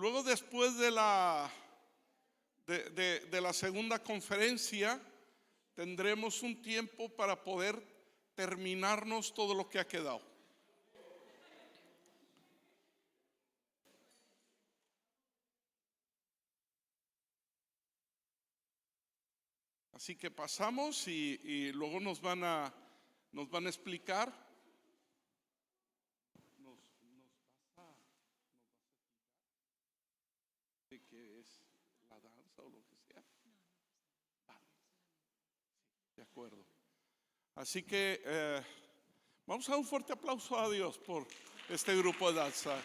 Luego, después de la segunda conferencia, tendremos un tiempo para poder terminarnos todo lo que ha quedado. Así que pasamos y luego nos van a explicar. Nos vas a explicar de qué es la danza o lo que sea. Vale. Sí, de acuerdo. Así que vamos a dar un fuerte aplauso a Dios por este grupo de danza.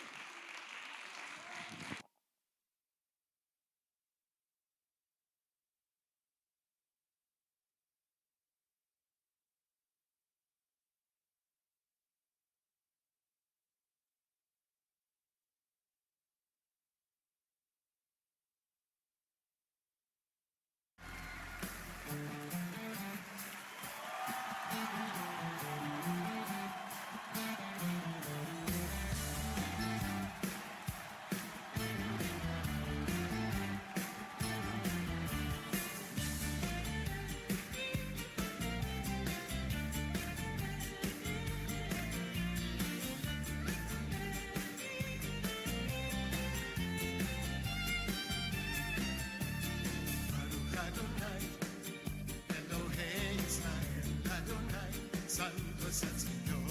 Santo es el Señor,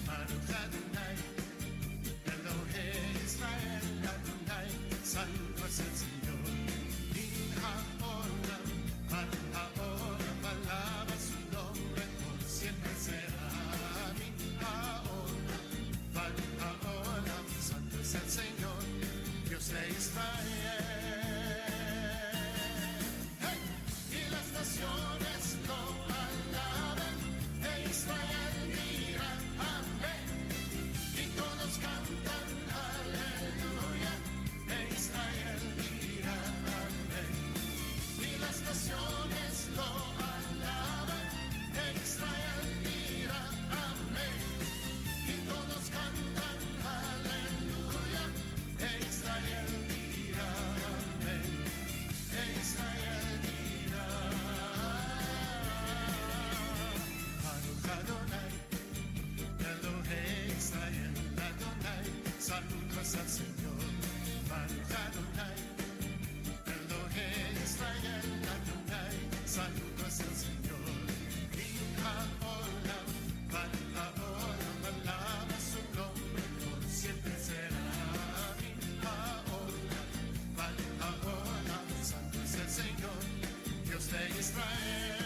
Baruch Adonai, Elohei Israel, Adonai, Santo es el Señor. Min haolam, Baruch haolam, alaba su nombre, por siempre será. Min haolam, Baruch haolam, Santo es el Señor, Dios de Israel. ¡Hey! Y las naciones lo Israel mira, amén, y todos cantan aleluya, Israel mira, amén, y las naciones lo alaban, Israel mira, amén, y todos cantan aleluya, Israel mira, amén, Israel mira. Adonai, Elohei Israel, Adonai, saludos al Señor. Baruch Adonai, Elohei Israel, Adonai, saludos al Señor. Min haolam, Baruch haolam, alaba su nombre, por siempre será. Min haolam, Baruch haolam, santo es el Señor, Dios de Israel.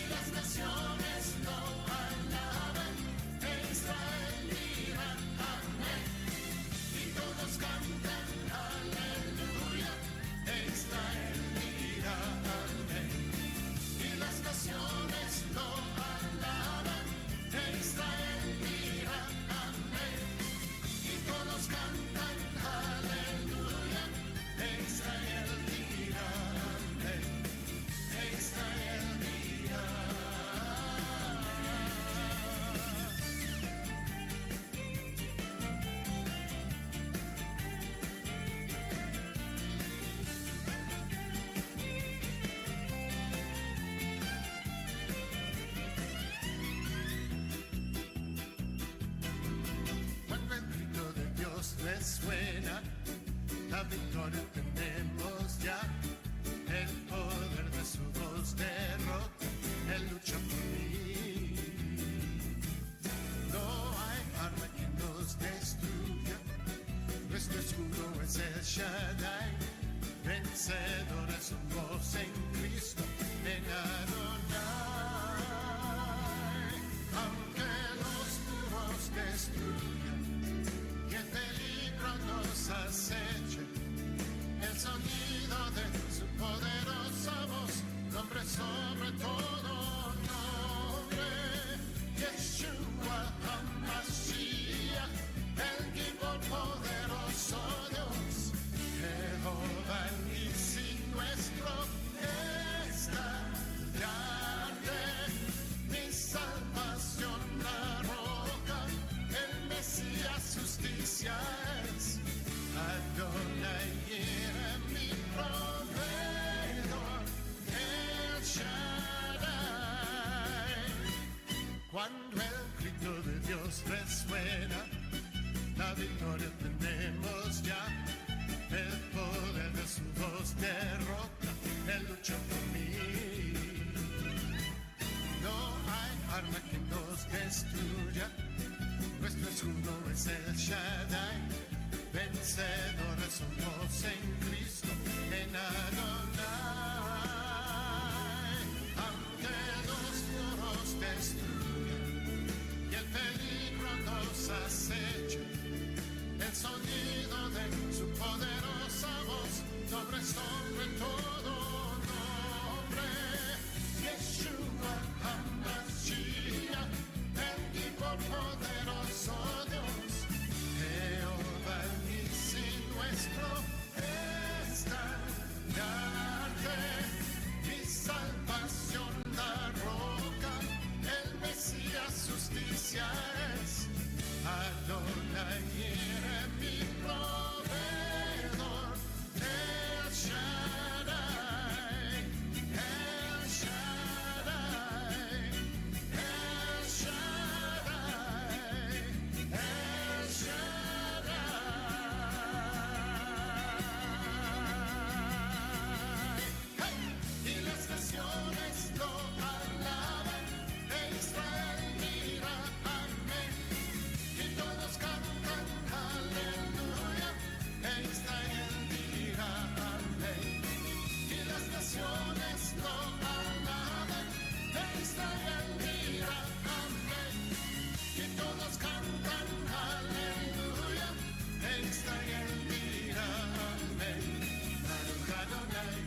Las naciones lo alaban, Israel mira, amén, y todos cantan aleluya, Israel mira, amén, y las naciones lo alaban, Israel mira, amén, y todos cantan aleluya, Israel mira, amén, Israel mira. Cuando el grito de Dios resuena, la victoria tenemos ya. El poder de su voz derrota, Él lucha por mí. No hay arma que nos destruya, nuestro escudo es el Shaddai. Vencedores somos en Cristo, en Adonai. Aunque los muros destruyan y el peligro nos aceche, el sonido de su poderosa voz, nombre sobre todo nombre, Yeshua HaMashiach, el Gibor poderoso Dios, Jehová Nissi nuestro está grande, mi salvación la roca, el Mesías justicia. justicia es. Adonai Jireh, mi proveedor, El Shaddai. Cuando el grito de Dios resuena, la victoria tenemos ya. El poder de su voz derrota, Él luchó por mí. No hay arma que nos destruya, nuestro escudo es el Shaddai. Vencedores somos en Cristo, en Adonai. Aunque los muros destruyan y el peligro nos acecha, el sonido de su poderosa voz sobre todo nombre. Yeshua HaMashiach, el tipo poderoso Dios, Jehová Nissi nuestro estandarte, mi salvación la roca, el Mesías justicia es. Adonai Jireh, mi proveedor, El Shaddai, El Shaddai, El Shaddai, El Shaddai. ¡Hey! Y las naciones lo alaban, e Israel mira, amén. Y todos cantan aleluya, e Israel dirá amén. Y las naciones lo alaban, e Israel dirá amén. Y todos cantan aleluya, e Israel dirá amén. Baruch Adonai,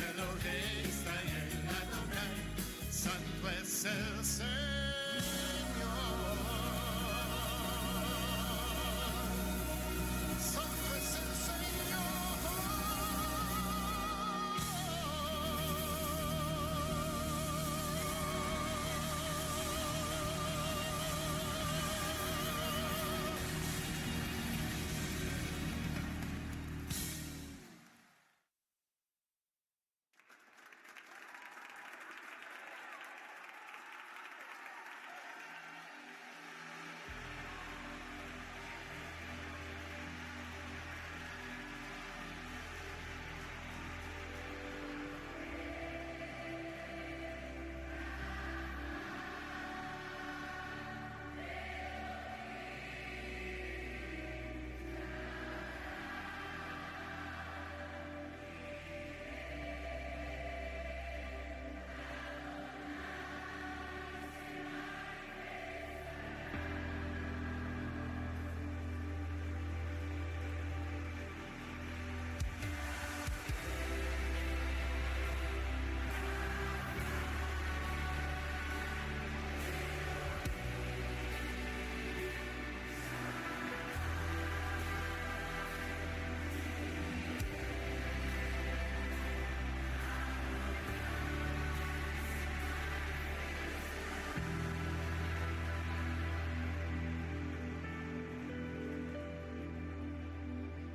Elohei Israel Adonai, santo es el Señor. Santo es el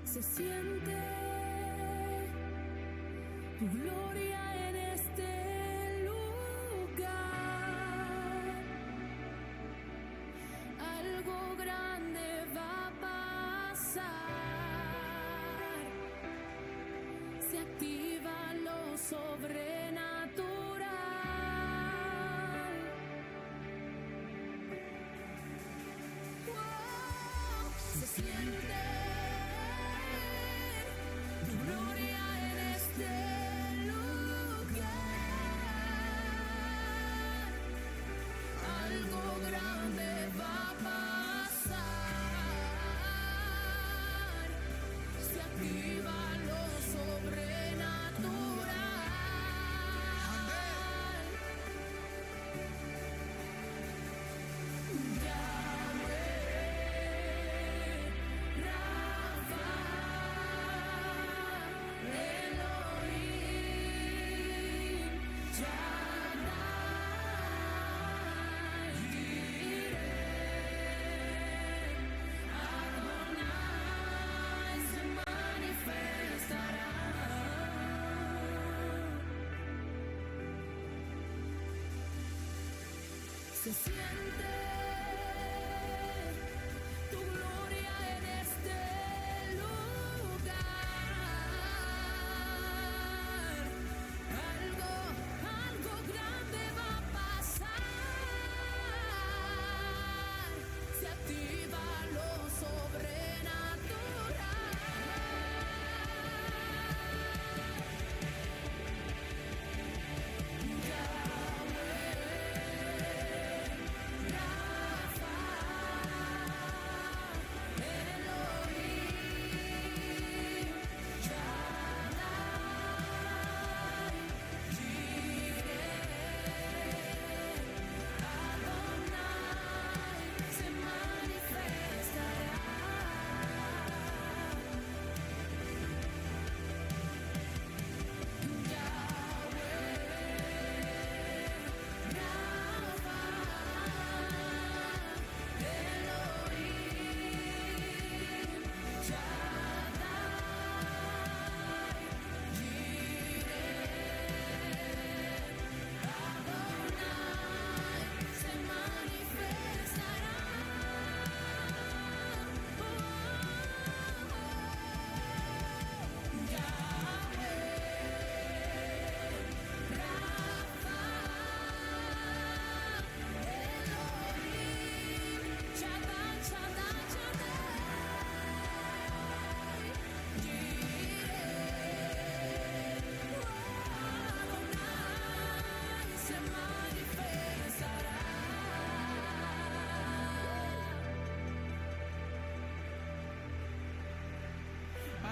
Se siente tu gloria en este lugar. Algo grande va a pasar. Se activa lo sobrenatural. Wow, se siente tu gloria en este lugar.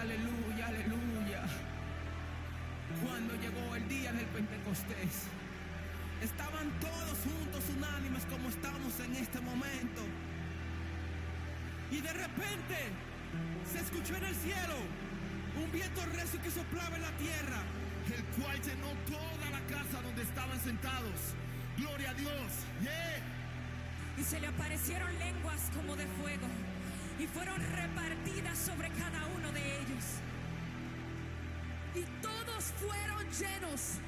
Aleluya, aleluya. Cuando llegó el día del Pentecostés, estaban todos juntos unánimes como estamos en este momento. Y de repente se escuchó en el cielo un viento recio que soplaba en la tierra, el cual llenó toda la casa donde estaban sentados. Gloria a Dios. Yeah. Y se le aparecieron lenguas como de fuego y fueron repartidas sobre cada uno de ellos. Y todos fueron llenos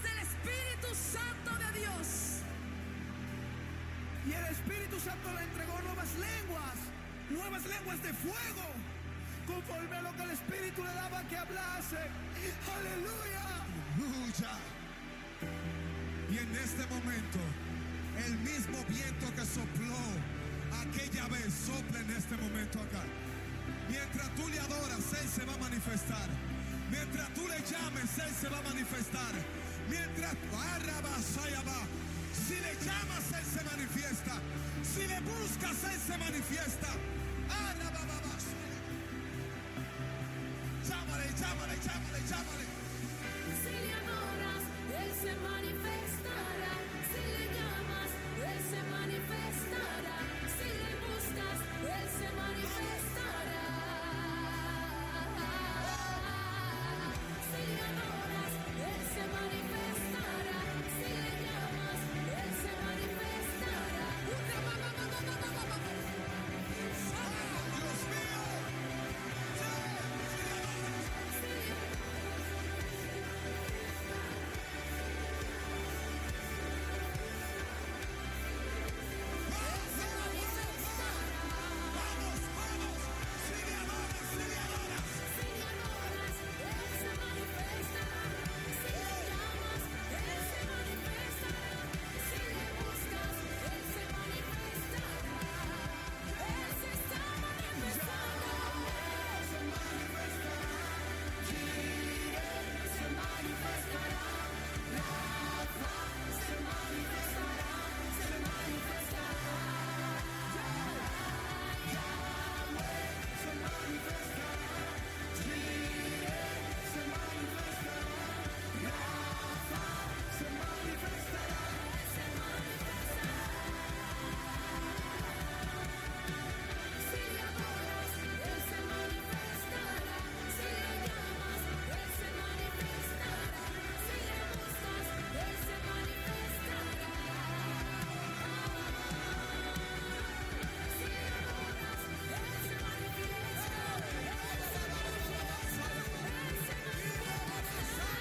del Espíritu Santo de Dios. y el Espíritu Santo le entregó nuevas lenguas de fuego, conforme a lo que el Espíritu le daba que hablase. Aleluya. Aleluya. Y en este momento, el mismo viento que sopló aquella vez sopla en este momento acá. Mientras tú le adoras, Él se va a manifestar. Mientras tú le llames, Él se va a manifestar. Mientras si le llamas, Él se manifiesta. Si le buscas, Él se manifiesta. Llámale, llámale, llámale, llámale. Si le adoras, Él se manifestará. Si le llamas, Él se manifestará. Si le buscas, Él se manifestará. Si le adoras, Él se manifestará. Si le llamas, Él se manifestará. Dios mío. Vamos, vamos. Si le adoras, si le adoras. Si le adoras, Él se manifestará. Si le llamas, Él se manifestará. Si le buscas, Él se manifestará. Él se está manifestando. Él se manifestará. Jireh se manifestará. Rafa se manifestará. Se manifestará. Yahweh se manifestará. Jireh se manifestará. Rafa se manifestará. Se manifestará. Si le adoras, Él se manifestará. Si le llamas, Él se manifestará. Si le buscas, Él se manifestará. Si le adoras, Él se manifiesta. Él se manifiesta. Él se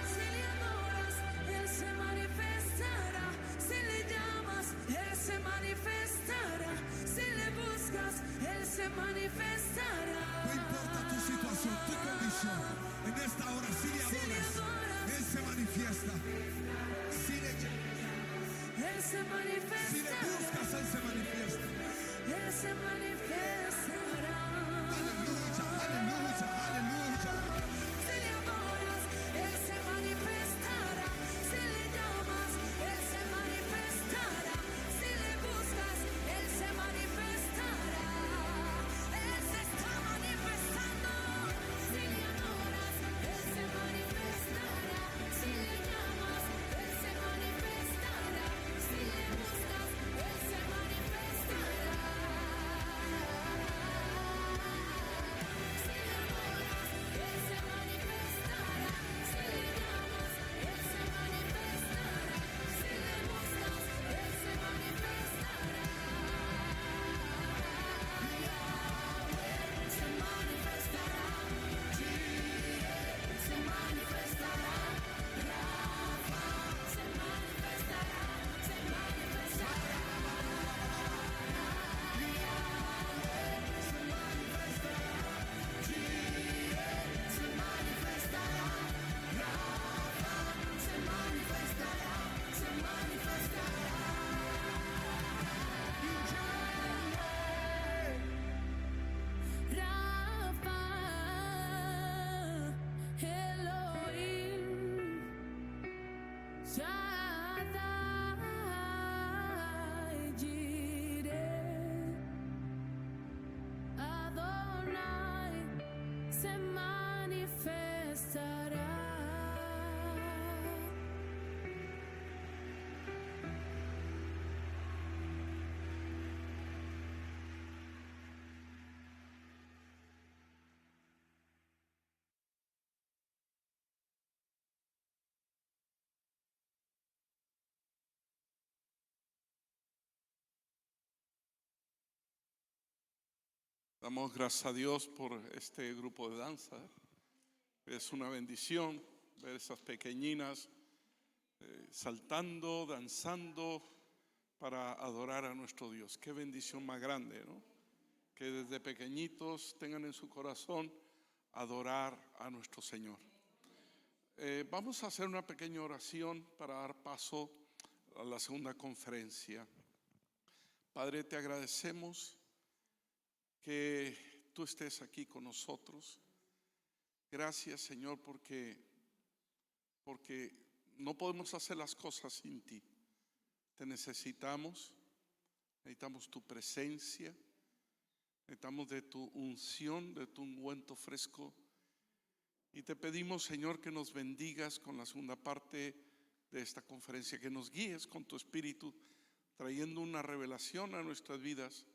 Si le adoras, Él se manifestará. Si le llamas, Él se manifestará. Si le buscas, Él se manifestará. No importa tu situación, tu condición. En esta hora, si le adoras, Él se manifiesta. Si le Él se manifestará. Si le buscas, Él se manifiesta. Él se manifestará. Aleluya, aleluya, aleluya. Si le adoras, Él se manifestará. Si le llamas, Él se manifestará. Si le buscas, Él se manifestará. Él se está manifestando. Si le adoras, Él se manifestará. Si le llamas, Él se manifestará. Si le buscas, Él se manifestará. Shaddai Jireh, Adonai se manifestará. Damos gracias a Dios por este grupo de danza. Es una bendición ver esas pequeñinas saltando, danzando para adorar a nuestro Dios. Qué bendición más grande, ¿no? Que desde pequeñitos tengan en su corazón adorar a nuestro Señor. Vamos a hacer una pequeña oración para dar paso a la segunda conferencia. Padre, te agradecemos que tú estés aquí con nosotros. Gracias, Señor, porque no podemos hacer las cosas sin ti. Te necesitamos tu presencia, necesitamos de tu unción, de tu ungüento fresco. Y te pedimos, Señor, que nos bendigas con la segunda parte de esta conferencia, que nos guíes con tu Espíritu, trayendo una revelación a nuestras vidas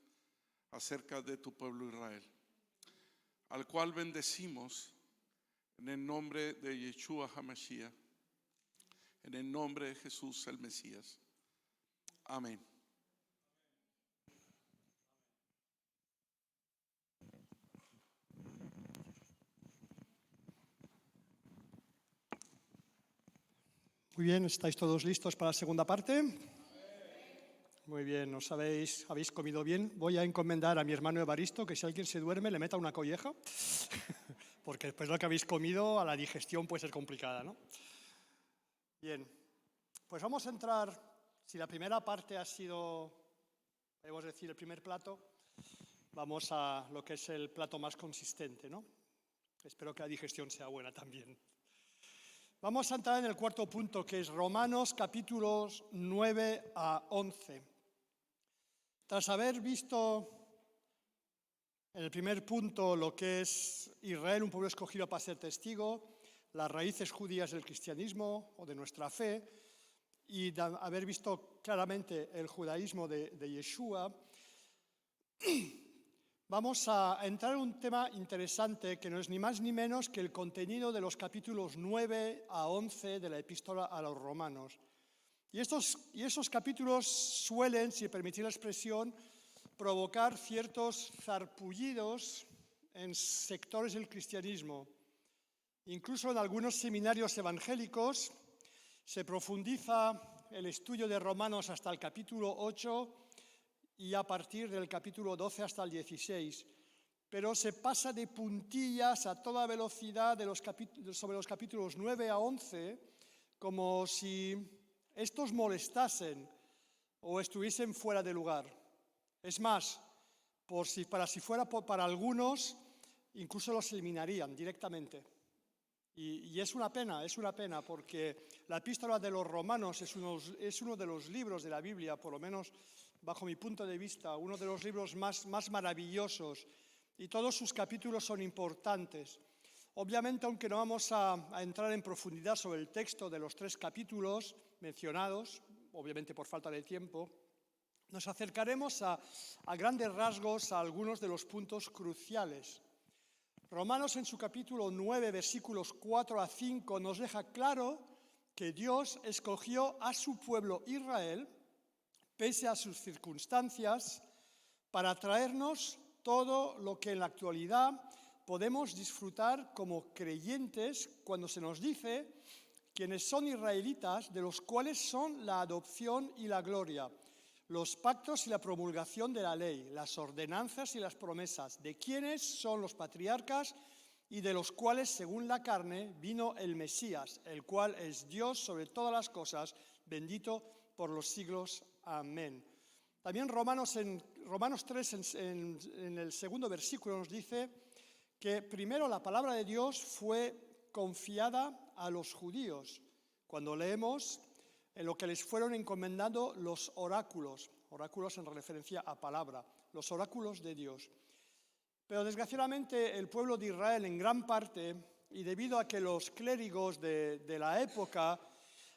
acerca de tu pueblo Israel, al cual bendecimos en el nombre de Yeshua HaMashiach, en el nombre de Jesús el Mesías. Amén. Muy bien, ¿estáis todos listos para la segunda parte? Muy bien, habéis comido bien. Voy a encomendar a mi hermano Evaristo que si alguien se duerme le meta una colleja, porque después de lo que habéis comido a la digestión puede ser complicada, ¿no? Bien, pues vamos a entrar, si la primera parte ha sido, podemos decir, el primer plato, vamos a lo que es el plato más consistente, ¿no? Espero que la digestión sea buena también. Vamos a entrar en el cuarto punto, que es Romanos capítulos 9 a 11. Tras haber visto en el primer punto lo que es Israel, un pueblo escogido para ser testigo, las raíces judías del cristianismo o de nuestra fe, y haber visto claramente el judaísmo de Yeshua, vamos a entrar en un tema interesante que no es ni más ni menos que el contenido de los capítulos 9 a 11 de la epístola a los romanos. Y esos capítulos suelen, si permitís la expresión, provocar ciertos zarpullidos en sectores del cristianismo. Incluso en algunos seminarios evangélicos se profundiza el estudio de Romanos hasta el capítulo 8 y a partir del capítulo 12 hasta el 16, pero se pasa de puntillas a toda velocidad sobre los capítulos 9 a 11, como si estos molestasen o estuviesen fuera de lugar. Es más, si fuera para algunos, incluso los eliminarían directamente. Y es una pena, porque la epístola de los Romanos es uno de los libros de la Biblia, por lo menos bajo mi punto de vista, uno de los libros más maravillosos, y todos sus capítulos son importantes. Obviamente, aunque no vamos a entrar en profundidad sobre el texto de los 3 capítulos mencionados, obviamente por falta de tiempo, nos acercaremos a grandes rasgos a algunos de los puntos cruciales. Romanos en su capítulo 9, versículos 4 a 5, nos deja claro que Dios escogió a su pueblo Israel, pese a sus circunstancias, para traernos todo lo que en la actualidad podemos disfrutar como creyentes cuando se nos dice quienes son israelitas, de los cuales son la adopción y la gloria, los pactos y la promulgación de la ley, las ordenanzas y las promesas, de quienes son los patriarcas y de los cuales, según la carne, vino el Mesías, el cual es Dios sobre todas las cosas, bendito por los siglos. Amén. También Romanos 3, en el segundo versículo, nos dice que primero la palabra de Dios fue confiada a los judíos. Cuando leemos, en lo que les fueron encomendando los oráculos en referencia a palabra, los oráculos de Dios. Pero desgraciadamente el pueblo de Israel en gran parte, y debido a que los clérigos de la época,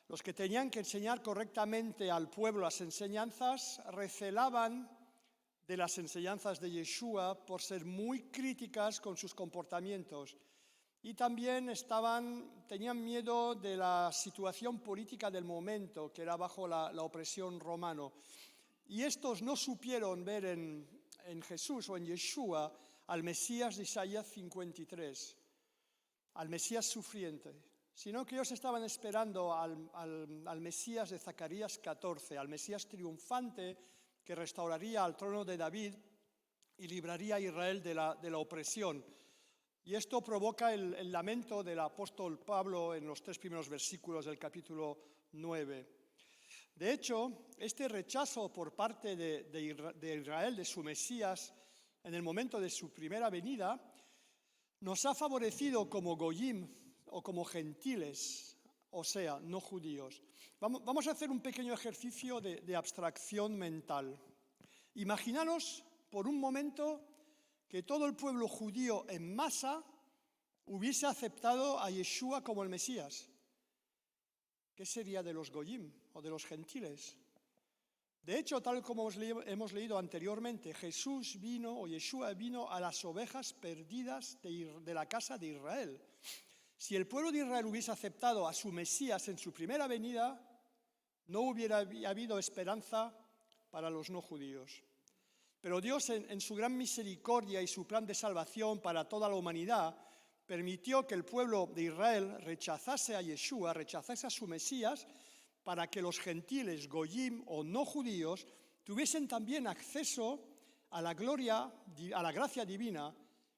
los que tenían que enseñar correctamente al pueblo las enseñanzas, recelaban de las enseñanzas de Yeshua por ser muy críticas con sus comportamientos. Y también tenían miedo de la situación política del momento, que era bajo la opresión romana. Y estos no supieron ver en Jesús o en Yeshua al Mesías de Isaías 53, al Mesías sufriente, sino que ellos estaban esperando al Mesías de Zacarías 14, al Mesías triunfante que restauraría al trono de David y libraría a Israel de la opresión. Y esto provoca el lamento del apóstol Pablo en los 3 primeros versículos del capítulo 9. De hecho, este rechazo por parte de Israel, de su Mesías, en el momento de su primera venida, nos ha favorecido como goyim o como gentiles, o sea, no judíos. Vamos a hacer un pequeño ejercicio de abstracción mental. Imaginaros por un momento que todo el pueblo judío en masa hubiese aceptado a Yeshua como el Mesías. ¿Qué sería de los goyim o de los gentiles? De hecho, tal como hemos leído anteriormente, Yeshua vino a las ovejas perdidas de la casa de Israel. Si el pueblo de Israel hubiese aceptado a su Mesías en su primera venida, no hubiera habido esperanza para los no judíos. Pero Dios, en su gran misericordia y su plan de salvación para toda la humanidad, permitió que el pueblo de Israel rechazase a Yeshua, rechazase a su Mesías, para que los gentiles, goyim o no judíos, tuviesen también acceso a la gloria, a la gracia divina,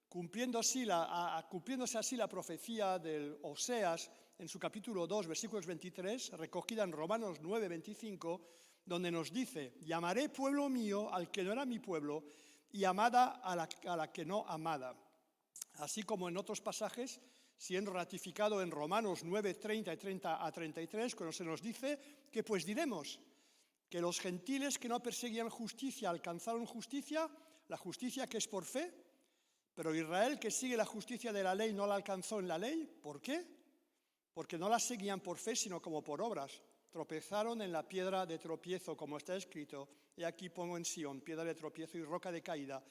cumpliéndose así la profecía del Oseas en su capítulo 2, versículos 23, recogida en Romanos 9, 25, donde nos dice: llamaré pueblo mío al que no era mi pueblo, y amada a la que no amada. Así como en otros pasajes, siendo ratificado en Romanos 9, 30 y 30 a 33, cuando se nos dice que pues diremos que los gentiles que no perseguían justicia alcanzaron justicia, la justicia que es por fe, pero Israel que sigue la justicia de la ley no la alcanzó en la ley. ¿Por qué? Porque no la seguían por fe, sino como por obras. Tropezaron en la piedra de tropiezo, como está escrito: y aquí pongo en Sión piedra de tropiezo y roca de caída.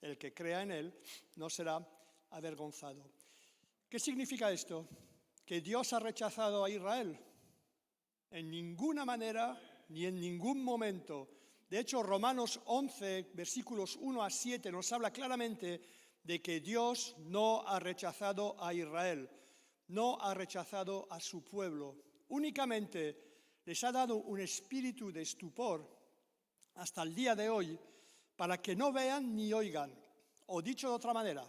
El que crea en él no será avergonzado. ¿Qué significa esto? ¿Que Dios ha rechazado a Israel? En ninguna manera ni en ningún momento. De hecho, Romanos 11, versículos 1 a 7 nos habla claramente de que Dios no ha rechazado a Israel, no ha rechazado a su pueblo. Únicamente les ha dado un espíritu de estupor hasta el día de hoy para que no vean ni oigan, o dicho de otra manera,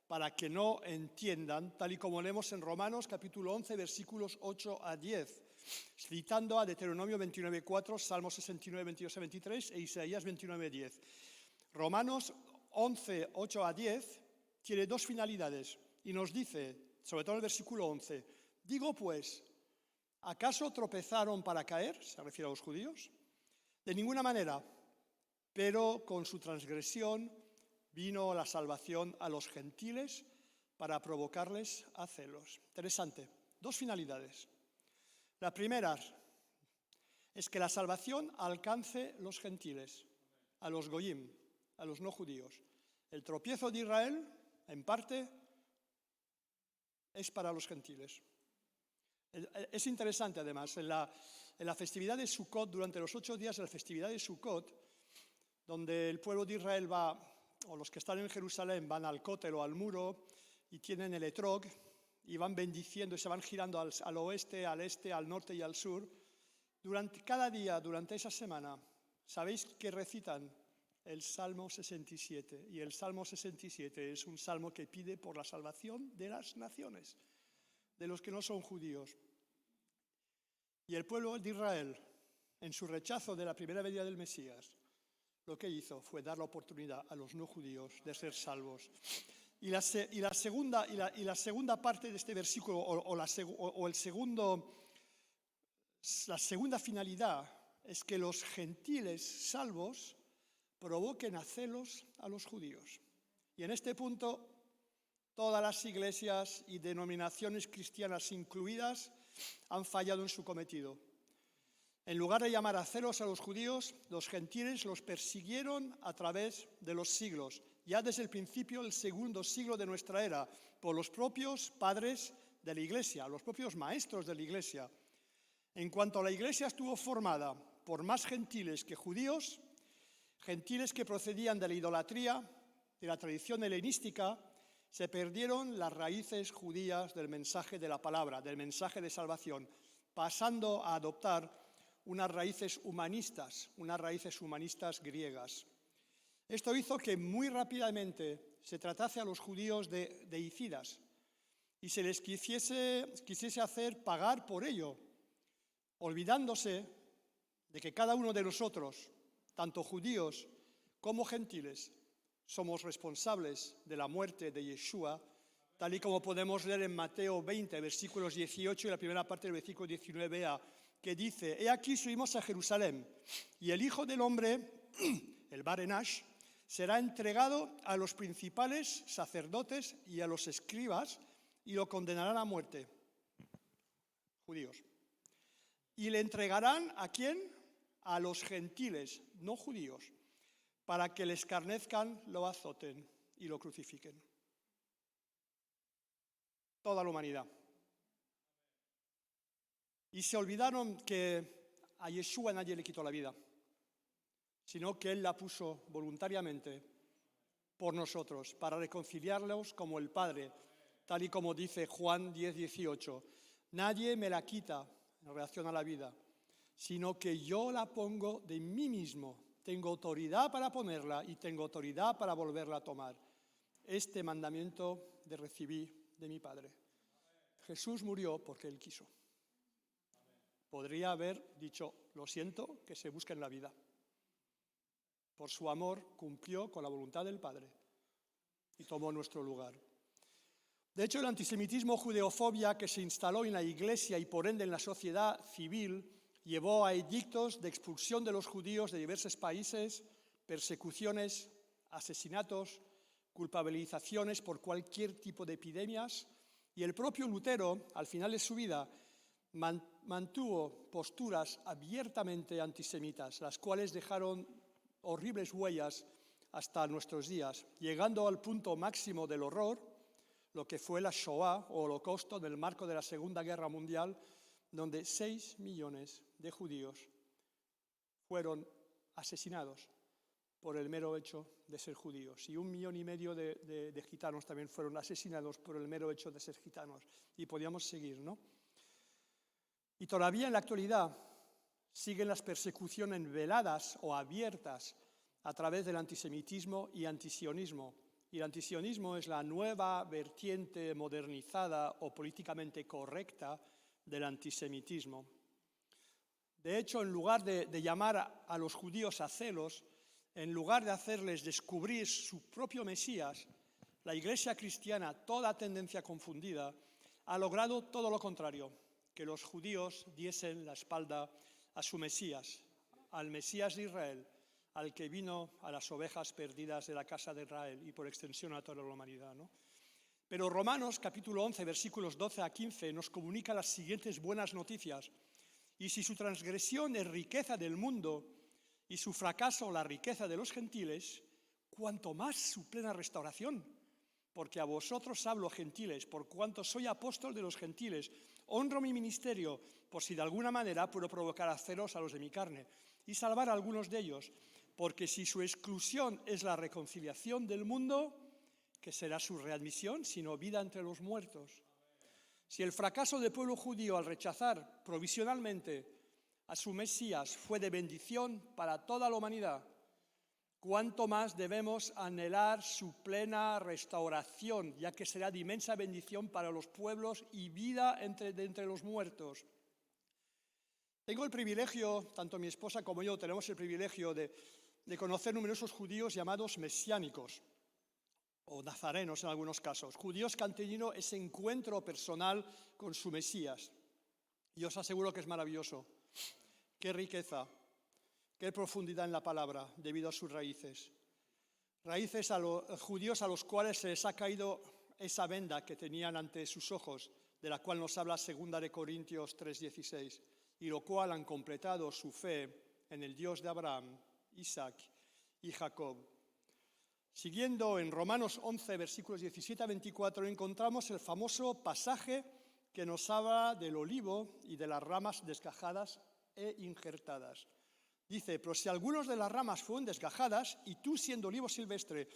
para que no entiendan, tal y como leemos en Romanos capítulo 11, versículos 8 a 10, citando a Deuteronomio 29:4, Salmos 69, 22 a 23 e Isaías 29:10. Romanos 11, 8 a 10 tiene dos finalidades y nos dice, sobre todo en el versículo 11, digo pues, ¿acaso tropezaron para caer? Se refiere a los judíos. De ninguna manera, pero con su transgresión vino la salvación a los gentiles para provocarles a celos. Interesante. Dos finalidades. La primera es que la salvación alcance los gentiles, a los goyim, a los no judíos. El tropiezo de Israel, en parte, es para los gentiles. Es interesante, además, en la festividad de Sukkot, durante los 8 días de la festividad de Sukkot, donde el pueblo de Israel va, o los que están en Jerusalén van al cótel o al muro y tienen el etrog y van bendiciendo y se van girando al oeste, al este, al norte y al sur. Cada día, durante esa semana, ¿sabéis qué recitan? El Salmo 67. Y el Salmo 67 es un salmo que pide por la salvación de las naciones, de los que no son judíos. Y el pueblo de Israel, en su rechazo de la primera venida del Mesías, lo que hizo fue dar la oportunidad a los no judíos de ser salvos. Y la segunda parte de este versículo, o el segundo La segunda finalidad es que los gentiles salvos provoquen a celos a los judíos. Y en este punto, todas las iglesias y denominaciones cristianas incluidas han fallado en su cometido. En lugar de llamar a celos a los judíos, los gentiles los persiguieron a través de los siglos, ya desde el principio del segundo siglo de nuestra era, por los propios padres de la iglesia, los propios maestros de la iglesia. En cuanto la iglesia estuvo formada por más gentiles que judíos, gentiles que procedían de la idolatría, de la tradición helenística, se perdieron las raíces judías del mensaje de la palabra, del mensaje de salvación, pasando a adoptar unas raíces humanistas griegas. Esto hizo que muy rápidamente se tratase a los judíos de deicidas y se les quisiese hacer pagar por ello, olvidándose de que cada uno de nosotros, tanto judíos como gentiles, somos responsables de la muerte de Yeshua, tal y como podemos leer en Mateo 20, versículos 18 y la primera parte del versículo 19a, que dice: «He aquí subimos a Jerusalén, y el Hijo del Hombre, el Bar-Enash, será entregado a los principales sacerdotes y a los escribas, y lo condenarán a muerte». Judíos. ¿Y le entregarán a quién? A los gentiles, no judíos, para que le escarnezcan, lo azoten y lo crucifiquen. Toda la humanidad. Y se olvidaron que a Yeshua nadie le quitó la vida, sino que Él la puso voluntariamente por nosotros, para reconciliarlos como el Padre, tal y como dice Juan 10:18. Nadie me la quita en relación a la vida, sino que yo la pongo de mí mismo. Tengo autoridad para ponerla y tengo autoridad para volverla a tomar. Este mandamiento de recibí de mi Padre. Jesús murió porque Él quiso. Podría haber dicho: lo siento, que se busquen la vida. Por su amor cumplió con la voluntad del Padre y tomó nuestro lugar. De hecho, el antisemitismo judeofobia que se instaló en la Iglesia y por ende en la sociedad civil llevó a edictos de expulsión de los judíos de diversos países, persecuciones, asesinatos, culpabilizaciones por cualquier tipo de epidemias, y el propio Lutero, al final de su vida, mantuvo posturas abiertamente antisemitas, las cuales dejaron horribles huellas hasta nuestros días, llegando al punto máximo del horror, lo que fue la Shoah o Holocausto en el marco de la Segunda Guerra Mundial, donde 6 millones de judíos fueron asesinados por el mero hecho de ser judíos. Y 1,5 millones de gitanos también fueron asesinados por el mero hecho de ser gitanos. Y podíamos seguir, ¿no? Y todavía en la actualidad siguen las persecuciones veladas o abiertas a través del antisemitismo y antisionismo. Y el antisionismo es la nueva vertiente modernizada o políticamente correcta del antisemitismo. De hecho, en lugar de llamar a los judíos a celos, en lugar de hacerles descubrir su propio Mesías, la Iglesia cristiana, toda tendencia confundida, ha logrado todo lo contrario, que los judíos diesen la espalda a su Mesías, al Mesías de Israel, al que vino a las ovejas perdidas de la casa de Israel y por extensión a toda la humanidad, ¿no? Pero Romanos capítulo 11, versículos 12 a 15 nos comunica las siguientes buenas noticias. Y si su transgresión es riqueza del mundo y su fracaso la riqueza de los gentiles, cuanto más su plena restauración. Porque a vosotros hablo, gentiles, por cuanto soy apóstol de los gentiles, honro mi ministerio, por si de alguna manera puedo provocar a celos a los de mi carne y salvar a algunos de ellos. Porque si su exclusión es la reconciliación del mundo, ¿qué será su readmisión sino vida entre los muertos? Si el fracaso del pueblo judío al rechazar provisionalmente a su Mesías fue de bendición para toda la humanidad, cuánto más debemos anhelar su plena restauración, ya que será de inmensa bendición para los pueblos y vida de entre los muertos. Tengo el privilegio, tanto mi esposa como yo tenemos el privilegio de conocer numerosos judíos llamados mesiánicos, o nazarenos en algunos casos, judíos que han tenido ese encuentro personal con su Mesías. Y os aseguro que es maravilloso. Qué riqueza, qué profundidad en la palabra debido a sus raíces. Raíces a los judíos a los cuales se les ha caído esa venda que tenían ante sus ojos, de la cual nos habla 2 de Corintios 3:16, y lo cual han completado su fe en el Dios de Abraham, Isaac y Jacob. Siguiendo en Romanos 11, versículos 17 a 24, encontramos el famoso pasaje que nos habla del olivo y de las ramas desgajadas e injertadas. Dice, pero si algunos de las ramas fueron desgajadas y tú, siendo olivo silvestre,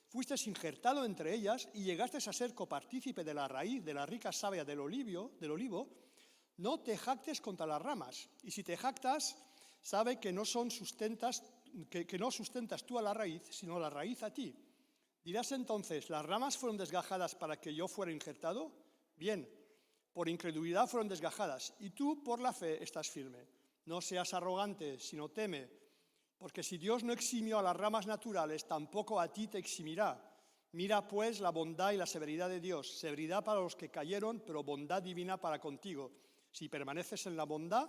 fuiste injertado entre ellas y llegaste a ser copartícipe de la raíz de la rica savia del olivo, no te jactes contra las ramas. Y si te jactas, sabe que no sustentas tú a la raíz, sino la raíz a ti. Dirás entonces, ¿las ramas fueron desgajadas para que yo fuera injertado? Bien, por incredulidad fueron desgajadas, y tú por la fe estás firme. No seas arrogante, sino teme, porque si Dios no eximió a las ramas naturales, tampoco a ti te eximirá. Mira pues la bondad y la severidad de Dios, severidad para los que cayeron, pero bondad divina para contigo. Si permaneces en la bondad,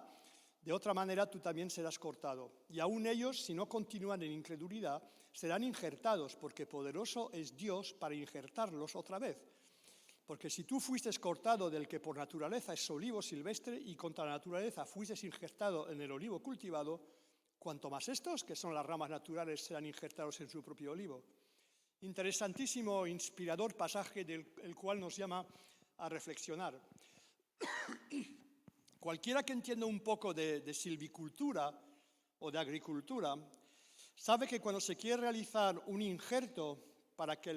de otra manera tú también serás cortado. Y aún ellos, si no continúan en incredulidad, serán injertados, porque poderoso es Dios para injertarlos otra vez. Porque si tú fuiste cortado del que por naturaleza es olivo silvestre y contra la naturaleza fuiste injertado en el olivo cultivado, cuanto más estos, que son las ramas naturales, serán injertados en su propio olivo. Interesantísimo, inspirador pasaje del cual nos llama a reflexionar. Cualquiera que entienda un poco de silvicultura o de agricultura sabe que cuando se quiere realizar un injerto para que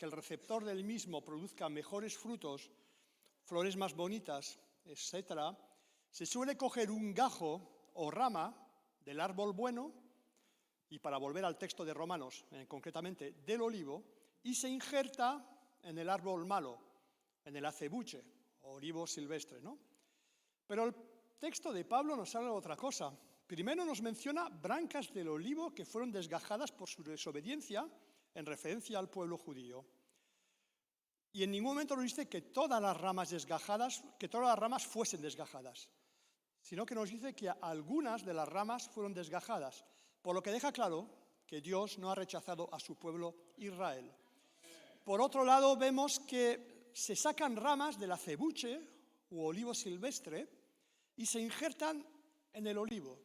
el receptor del mismo produzca mejores frutos, flores más bonitas, etc., se suele coger un gajo o rama del árbol bueno, y para volver al texto de Romanos, concretamente del olivo, y se injerta en el árbol malo, en el acebuche, o olivo silvestre, ¿no? Pero el texto de Pablo nos habla de otra cosa. Primero nos menciona brancas del olivo que fueron desgajadas por su desobediencia, en referencia al pueblo judío. Y en ningún momento nos dice que todas las ramas fuesen desgajadas, sino que nos dice que algunas de las ramas fueron desgajadas, por lo que deja claro que Dios no ha rechazado a su pueblo Israel. Por otro lado, vemos que se sacan ramas del acebuche u olivo silvestre y se injertan en el olivo,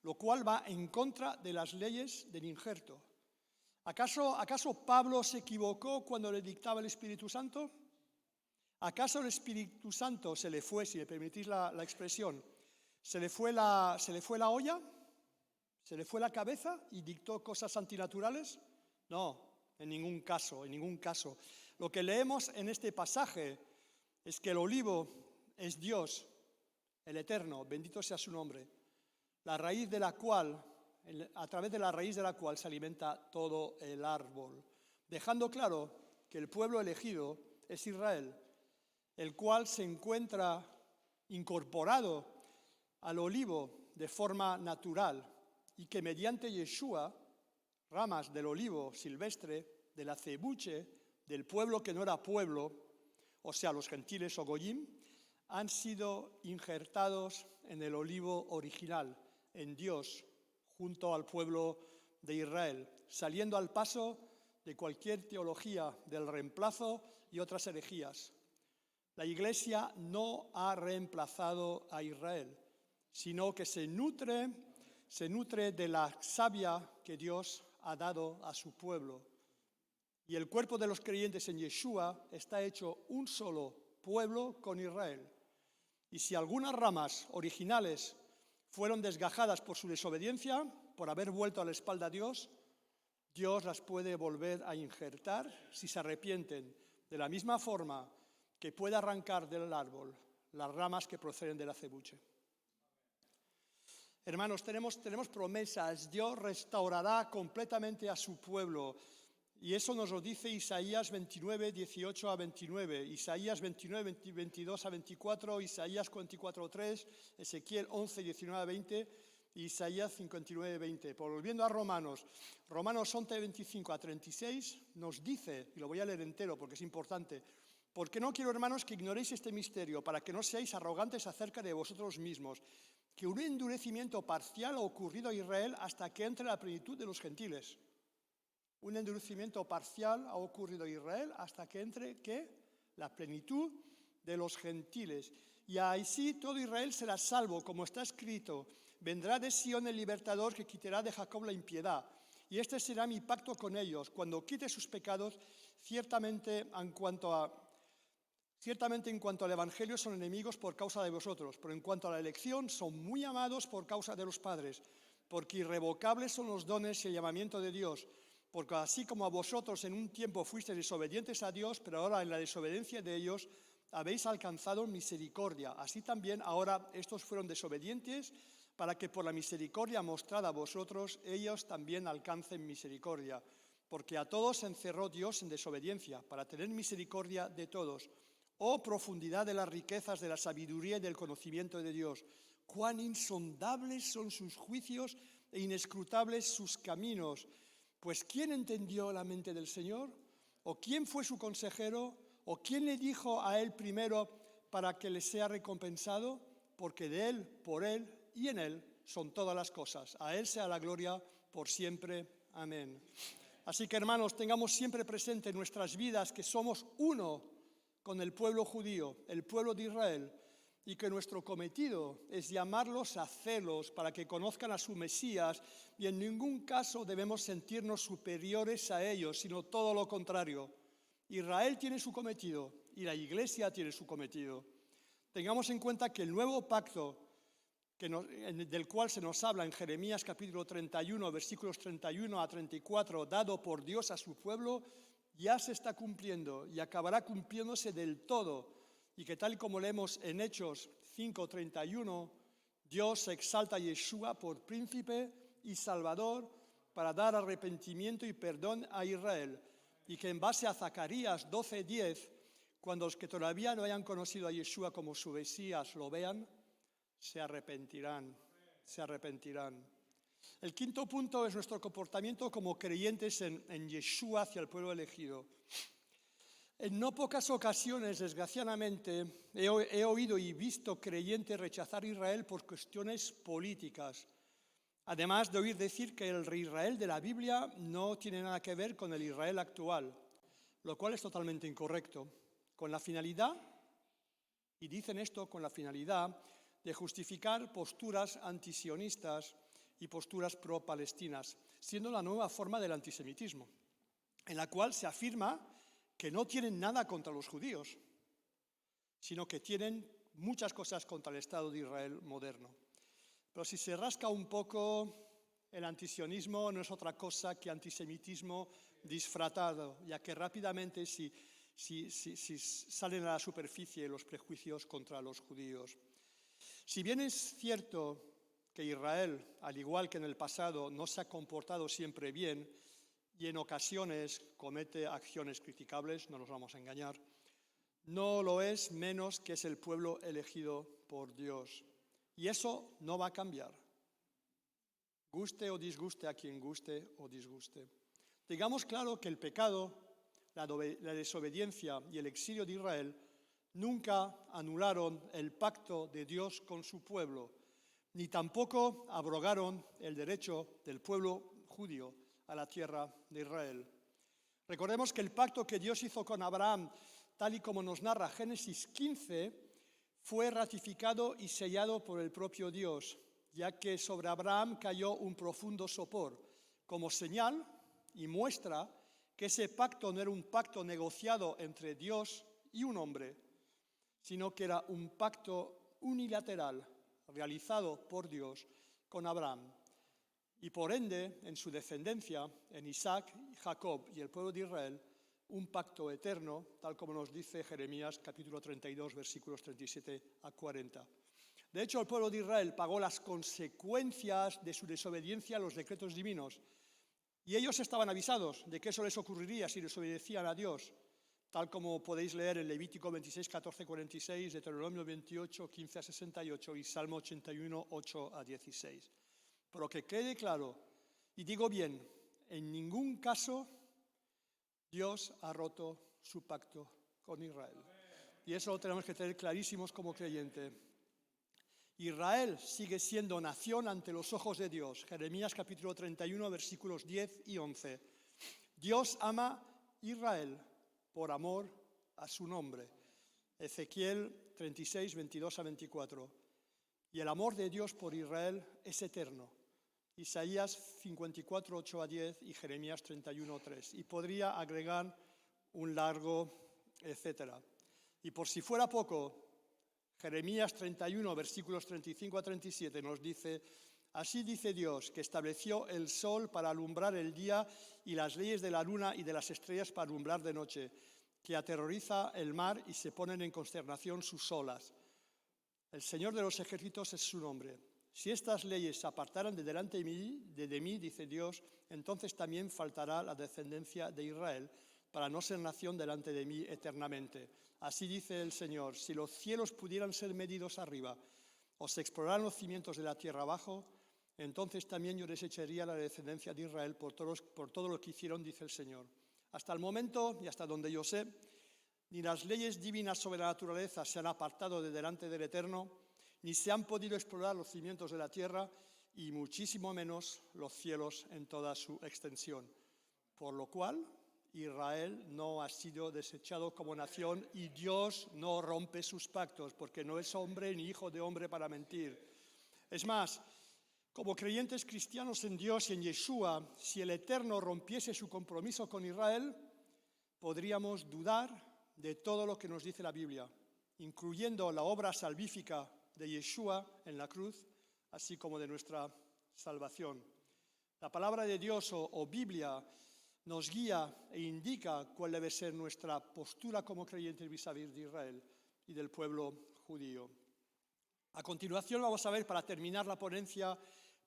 lo cual va en contra de las leyes del injerto. ¿Acaso Pablo se equivocó cuando le dictaba el Espíritu Santo? ¿Acaso el Espíritu Santo se le fue, si me permitís la expresión, se le fue la olla? ¿Se le fue la cabeza y dictó cosas antinaturales? No, en ningún caso, en ningún caso. Lo que leemos en este pasaje es que el olivo es Dios, el Eterno, bendito sea su nombre, la raíz de la cual, a través de la raíz de la cual se alimenta todo el árbol, dejando claro que el pueblo elegido es Israel, el cual se encuentra incorporado al olivo de forma natural y que mediante Yeshua, ramas del olivo silvestre, del acebuche, del pueblo que no era pueblo, o sea, los gentiles o goyim, han sido injertados en el olivo original, en Dios, junto al pueblo de Israel, saliendo al paso de cualquier teología del reemplazo y otras herejías. La Iglesia no ha reemplazado a Israel, sino que se nutre de la savia que Dios ha dado a su pueblo. Y el cuerpo de los creyentes en Yeshua está hecho un solo pueblo con Israel. Y si algunas ramas originales fueron desgajadas por su desobediencia, por haber vuelto a la espalda a Dios, Dios las puede volver a injertar si se arrepienten, de la misma forma que puede arrancar del árbol las ramas que proceden del acebuche. Hermanos, tenemos promesas. Dios restaurará completamente a su pueblo. Y eso nos lo dice Isaías 29, 18 a 29, Isaías 29, 22 a 24, Isaías 44, 3, Ezequiel 11, 19 a 20, y Isaías 59, 20. Volviendo a Romanos 11, 25 a 36, nos dice, y lo voy a leer entero porque es importante, porque no quiero, hermanos, que ignoréis este misterio, para que no seáis arrogantes acerca de vosotros mismos, que un endurecimiento parcial ha ocurrido a Israel hasta que entre la plenitud de los gentiles. Un endurecimiento parcial ha ocurrido a Israel hasta que entre, ¿qué? La plenitud de los gentiles. Y así todo Israel será salvo, como está escrito: vendrá de Sión el libertador que quitará de Jacob la impiedad. Y este será mi pacto con ellos, cuando quite sus pecados. Ciertamente en cuanto al Evangelio son enemigos por causa de vosotros, pero en cuanto a la elección son muy amados por causa de los padres, porque irrevocables son los dones y el llamamiento de Dios. Porque así como a vosotros en un tiempo fuisteis desobedientes a Dios, pero ahora en la desobediencia de ellos habéis alcanzado misericordia, así también ahora estos fueron desobedientes, para que por la misericordia mostrada a vosotros, ellos también alcancen misericordia. Porque a todos encerró Dios en desobediencia, para tener misericordia de todos. Oh profundidad de las riquezas de la sabiduría y del conocimiento de Dios, cuán insondables son sus juicios e inescrutables sus caminos. Pues ¿quién entendió la mente del Señor? ¿O quién fue su consejero? ¿O quién le dijo a él primero para que le sea recompensado? Porque de él, por él y en él son todas las cosas. A él sea la gloria por siempre. Amén. Así que, hermanos, tengamos siempre presente en nuestras vidas que somos uno con el pueblo judío, el pueblo de Israel, y que nuestro cometido es llamarlos a celos para que conozcan a su Mesías, y en ningún caso debemos sentirnos superiores a ellos, sino todo lo contrario. Israel tiene su cometido y la Iglesia tiene su cometido. Tengamos en cuenta que el nuevo pacto del cual se nos habla en Jeremías capítulo 31, versículos 31 a 34, dado por Dios a su pueblo, ya se está cumpliendo y acabará cumpliéndose del todo, y que tal como leemos en Hechos 5:31, Dios exalta a Yeshua por príncipe y salvador para dar arrepentimiento y perdón a Israel, y que en base a Zacarías 12:10, cuando los que todavía no hayan conocido a Yeshua como su Mesías lo vean, se arrepentirán. El quinto punto es nuestro comportamiento como creyentes en Yeshua hacia el pueblo elegido. En no pocas ocasiones, desgraciadamente, he oído y visto creyentes rechazar a Israel por cuestiones políticas. Además de oír decir que el Israel de la Biblia no tiene nada que ver con el Israel actual, lo cual es totalmente incorrecto. Con la finalidad, y dicen esto con la finalidad, de justificar posturas antisionistas y posturas pro-palestinas, siendo la nueva forma del antisemitismo, en la cual se afirma que no tienen nada contra los judíos, sino que tienen muchas cosas contra el Estado de Israel moderno. Pero si se rasca un poco, el antisionismo no es otra cosa que antisemitismo disfrazado, ya que rápidamente si salen a la superficie los prejuicios contra los judíos. Si bien es cierto que Israel, al igual que en el pasado, no se ha comportado siempre bien y en ocasiones comete acciones criticables, no nos vamos a engañar, no lo es menos que es el pueblo elegido por Dios. Y eso no va a cambiar, guste o disguste a quien guste o disguste. Digamos claro que el pecado, la desobediencia y el exilio de Israel nunca anularon el pacto de Dios con su pueblo, ni tampoco abrogaron el derecho del pueblo judío a la tierra de Israel. Recordemos que el pacto que Dios hizo con Abraham, tal y como nos narra Génesis 15, fue ratificado y sellado por el propio Dios, ya que sobre Abraham cayó un profundo sopor, como señal y muestra que ese pacto no era un pacto negociado entre Dios y un hombre, sino que era un pacto unilateral realizado por Dios con Abraham. Y por ende, en su descendencia, en Isaac, Jacob y el pueblo de Israel, un pacto eterno, tal como nos dice Jeremías capítulo 32, versículos 37 a 40. De hecho, el pueblo de Israel pagó las consecuencias de su desobediencia a los decretos divinos, y ellos estaban avisados de que eso les ocurriría si desobedecían a Dios, tal como podéis leer en Levítico 26, 14, 46, Deuteronomio 28, 15 a 68 y Salmo 81, 8 a 16. Pero que quede claro, y digo bien, en ningún caso Dios ha roto su pacto con Israel. Y eso lo tenemos que tener clarísimos como creyentes. Israel sigue siendo nación ante los ojos de Dios. Jeremías capítulo 31, versículos 10 y 11. Dios ama a Israel por amor a su nombre. Ezequiel 36, 22 a 24. Y el amor de Dios por Israel es eterno. Isaías 54, 8 a 10 y Jeremías 31, 3. Y podría agregar un largo etcétera. Y por si fuera poco, Jeremías 31, versículos 35 a 37 nos dice: así dice Dios, que estableció el sol para alumbrar el día y las leyes de la luna y de las estrellas para alumbrar de noche, que aterroriza el mar y se ponen en consternación sus olas. El Señor de los ejércitos es su nombre. Si estas leyes se apartaran de delante de mí, dice Dios, entonces también faltará la descendencia de Israel, para no ser nación delante de mí eternamente. Así dice el Señor: si los cielos pudieran ser medidos arriba, o se exploraran los cimientos de la tierra abajo, entonces también yo desecharía la descendencia de Israel por todo lo que hicieron, dice el Señor. Hasta el momento, y hasta donde yo sé, ni las leyes divinas sobre la naturaleza se han apartado de delante del Eterno, ni se han podido explorar los cimientos de la tierra, y muchísimo menos los cielos en toda su extensión. Por lo cual, Israel no ha sido desechado como nación y Dios no rompe sus pactos, porque no es hombre ni hijo de hombre para mentir. Es más, como creyentes cristianos en Dios y en Yeshua, si el Eterno rompiese su compromiso con Israel, podríamos dudar de todo lo que nos dice la Biblia, incluyendo la obra salvífica de Yeshua en la cruz, así como de nuestra salvación. La palabra de Dios o Biblia nos guía e indica cuál debe ser nuestra postura como creyentes vis-a-vis de Israel y del pueblo judío. A continuación vamos a ver, para terminar la ponencia,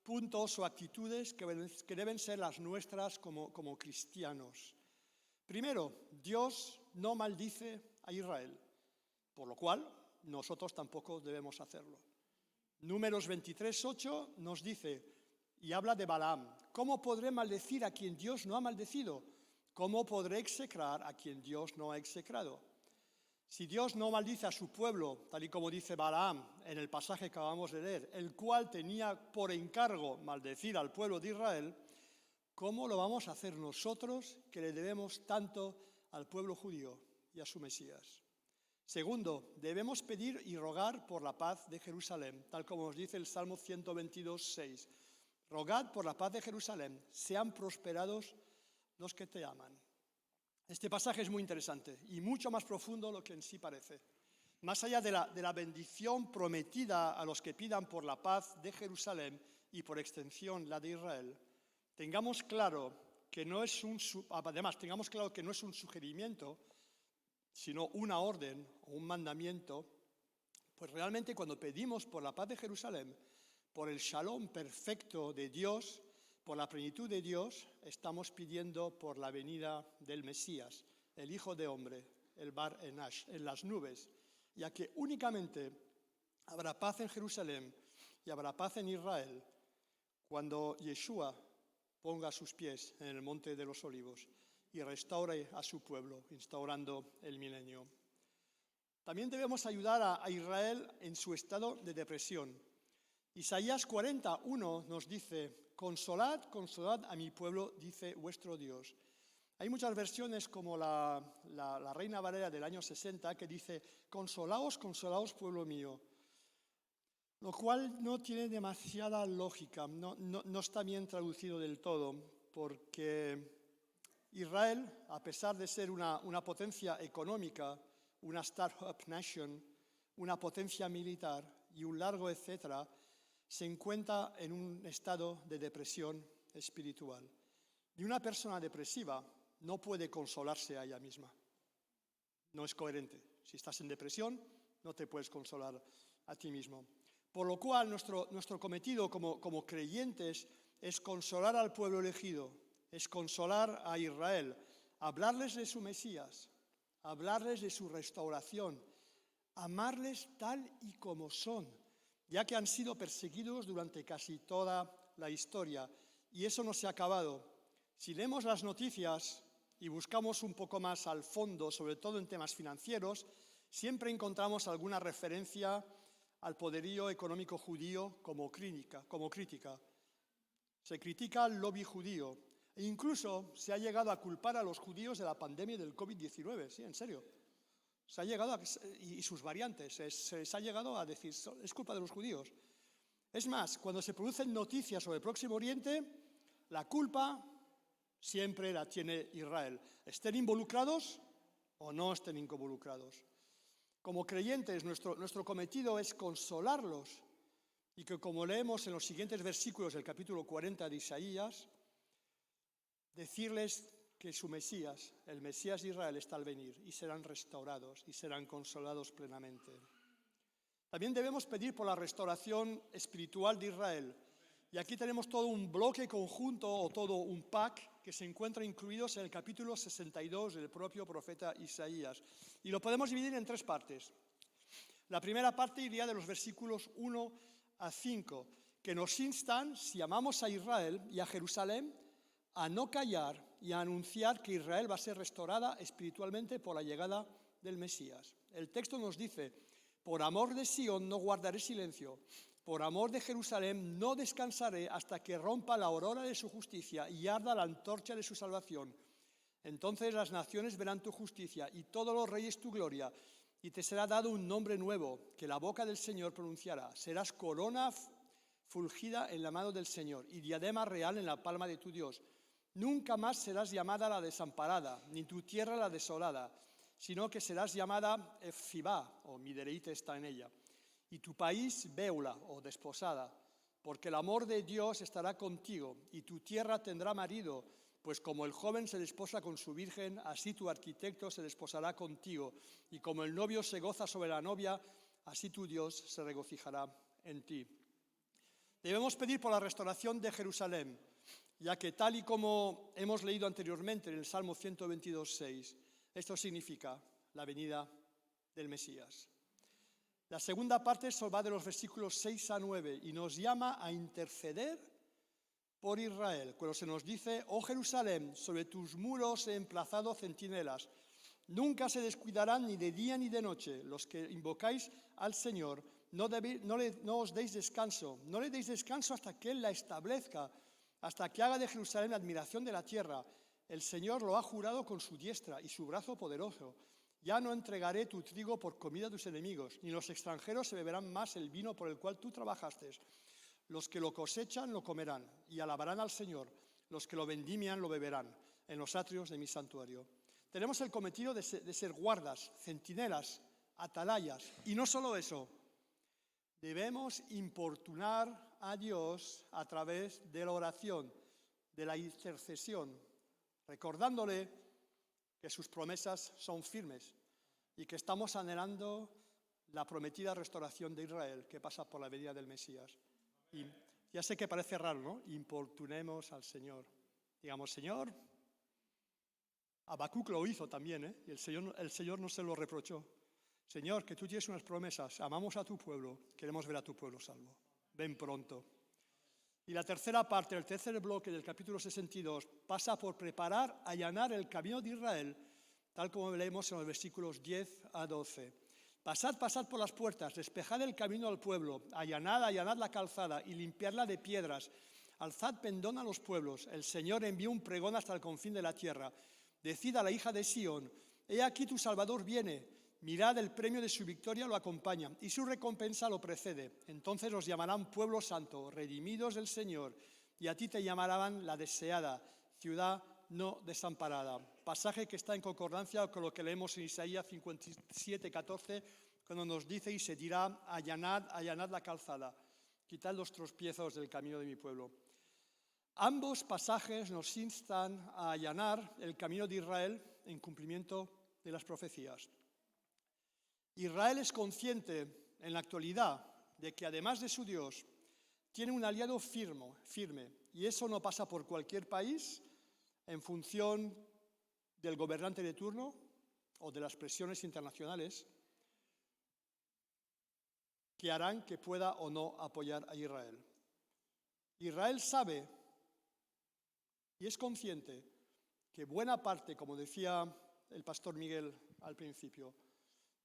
puntos o actitudes que deben ser las nuestras como cristianos. Primero, Dios no maldice a Israel, por lo cual nosotros tampoco debemos hacerlo. Números 23:8 nos dice, y habla de Balaam: ¿cómo podré maldecir a quien Dios no ha maldecido? ¿Cómo podré execrar a quien Dios no ha execrado? Si Dios no maldice a su pueblo, tal y como dice Balaam en el pasaje que acabamos de leer, el cual tenía por encargo maldecir al pueblo de Israel, ¿cómo lo vamos a hacer nosotros, que le debemos tanto al pueblo judío y a su Mesías? Segundo, debemos pedir y rogar por la paz de Jerusalén, tal como nos dice el Salmo 122:6. Rogad por la paz de Jerusalén, sean prosperados los que te aman. Este pasaje es muy interesante y mucho más profundo de lo que en sí parece. Más allá de la bendición prometida a los que pidan por la paz de Jerusalén y por extensión la de Israel, tengamos claro que no es un sugerimiento, sino una orden o un mandamiento, pues realmente cuando pedimos por la paz de Jerusalén, por el shalom perfecto de Dios, por la plenitud de Dios, estamos pidiendo por la venida del Mesías, el Hijo de Hombre, el Bar Enash, en las nubes, ya que únicamente habrá paz en Jerusalén y habrá paz en Israel cuando Yeshua ponga sus pies en el monte de los olivos y restaure a su pueblo, instaurando el milenio. También debemos ayudar a Israel en su estado de depresión. Isaías 40:1 nos dice: consolad, consolad a mi pueblo, dice vuestro Dios. Hay muchas versiones, como la Reina Valera del año 60, que dice: consolaos, consolaos, pueblo mío. Lo cual no tiene demasiada lógica, no está bien traducido del todo, porque Israel, a pesar de ser una potencia económica, una startup nation, una potencia militar y un largo etcétera, se encuentra en un estado de depresión espiritual. Y una persona depresiva no puede consolarse a ella misma. No es coherente. Si estás en depresión, no te puedes consolar a ti mismo. Por lo cual, nuestro cometido como creyentes es consolar al pueblo elegido, es consolar a Israel, hablarles de su Mesías, hablarles de su restauración, amarles tal y como son, ya que han sido perseguidos durante casi toda la historia. Y eso no se ha acabado. Si leemos las noticias y buscamos un poco más al fondo, sobre todo en temas financieros, siempre encontramos alguna referencia al poderío económico judío como crítica. Se critica al lobby judío e incluso se ha llegado a culpar a los judíos de la pandemia del COVID-19, sí, en serio. Se ha llegado y sus variantes, se les ha llegado a decir, es culpa de los judíos. Es más, cuando se producen noticias sobre el Próximo Oriente, la culpa siempre la tiene Israel. Estén involucrados o no estén involucrados. Como creyentes, nuestro cometido es consolarlos y que, como leemos en los siguientes versículos del capítulo 40 de Isaías, decirles que su Mesías, el Mesías de Israel, está al venir y serán restaurados y serán consolados plenamente. También debemos pedir por la restauración espiritual de Israel. Y aquí tenemos todo un bloque conjunto o todo un pack que se encuentra incluidos en el capítulo 62 del propio profeta Isaías. Y lo podemos dividir en 3 partes. La primera parte iría de los versículos 1 a 5, que nos instan, si amamos a Israel y a Jerusalén, a no callar y a anunciar que Israel va a ser restaurada espiritualmente por la llegada del Mesías. El texto nos dice, por amor de Sión no guardaré silencio, por amor de Jerusalén no descansaré hasta que rompa la aurora de su justicia y arda la antorcha de su salvación. Entonces las naciones verán tu justicia y todos los reyes tu gloria, y te será dado un nombre nuevo que la boca del Señor pronunciará. Serás corona fulgida en la mano del Señor y diadema real en la palma de tu Dios. Nunca más serás llamada la desamparada, ni tu tierra la desolada, sino que serás llamada Efzibá, o mi deleite está en ella, y tu país Beula, o desposada, porque el amor de Dios estará contigo, y tu tierra tendrá marido, pues como el joven se desposa con su virgen, así tu arquitecto se desposará contigo, y como el novio se goza sobre la novia, así tu Dios se regocijará en ti. Debemos pedir por la restauración de Jerusalén, ya que tal y como hemos leído anteriormente en el Salmo 122:6, esto significa la venida del Mesías. La segunda parte va de los versículos 6 a 9 y nos llama a interceder por Israel, cuando se nos dice, oh Jerusalén, sobre tus muros he emplazado centinelas, nunca se descuidarán ni de día ni de noche, los que invocáis al Señor, no os deis descanso, no le deis descanso hasta que Él la establezca, hasta que haga de Jerusalén la admiración de la tierra. El Señor lo ha jurado con su diestra y su brazo poderoso. Ya no entregaré tu trigo por comida a tus enemigos, ni los extranjeros se beberán más el vino por el cual tú trabajaste. Los que lo cosechan lo comerán y alabarán al Señor. Los que lo vendimian lo beberán en los atrios de mi santuario. Tenemos el cometido de ser guardas, centinelas, atalayas. Y no solo eso, debemos importunar a Dios a través de la oración, de la intercesión, recordándole que sus promesas son firmes y que estamos anhelando la prometida restauración de Israel que pasa por la venida del Mesías. Y ya sé que parece raro, ¿no? Importunemos al Señor. Digamos, Señor, Habacuc lo hizo también, ¿eh? Y el Señor no se lo reprochó. Señor, que tú tienes unas promesas, amamos a tu pueblo, queremos ver a tu pueblo salvo. Ven pronto. Y la tercera parte, el tercer bloque del capítulo 62, pasa por preparar, allanar el camino de Israel, tal como leemos en los versículos 10 a 12. Pasad por las puertas, despejad el camino al pueblo, allanad la calzada y limpiadla de piedras. Alzad pendón a los pueblos, el Señor envió un pregón hasta el confín de la tierra. Decid a la hija de Sión, he aquí tu Salvador viene, mirad el premio de su victoria lo acompaña y su recompensa lo precede. Entonces los llamarán pueblo santo, redimidos del Señor, y a ti te llamarán la deseada, ciudad no desamparada. Pasaje que está en concordancia con lo que leemos en Isaías 57:14, cuando nos dice y se dirá, allanad la calzada, quitad los tropiezos del camino de mi pueblo. Ambos pasajes nos instan a allanar el camino de Israel en cumplimiento de las profecías. Israel es consciente en la actualidad de que además de su Dios, tiene un aliado firme, y eso no pasa por cualquier país en función del gobernante de turno o de las presiones internacionales que harán que pueda o no apoyar a Israel. Israel sabe y es consciente que buena parte, como decía el pastor Miguel al principio,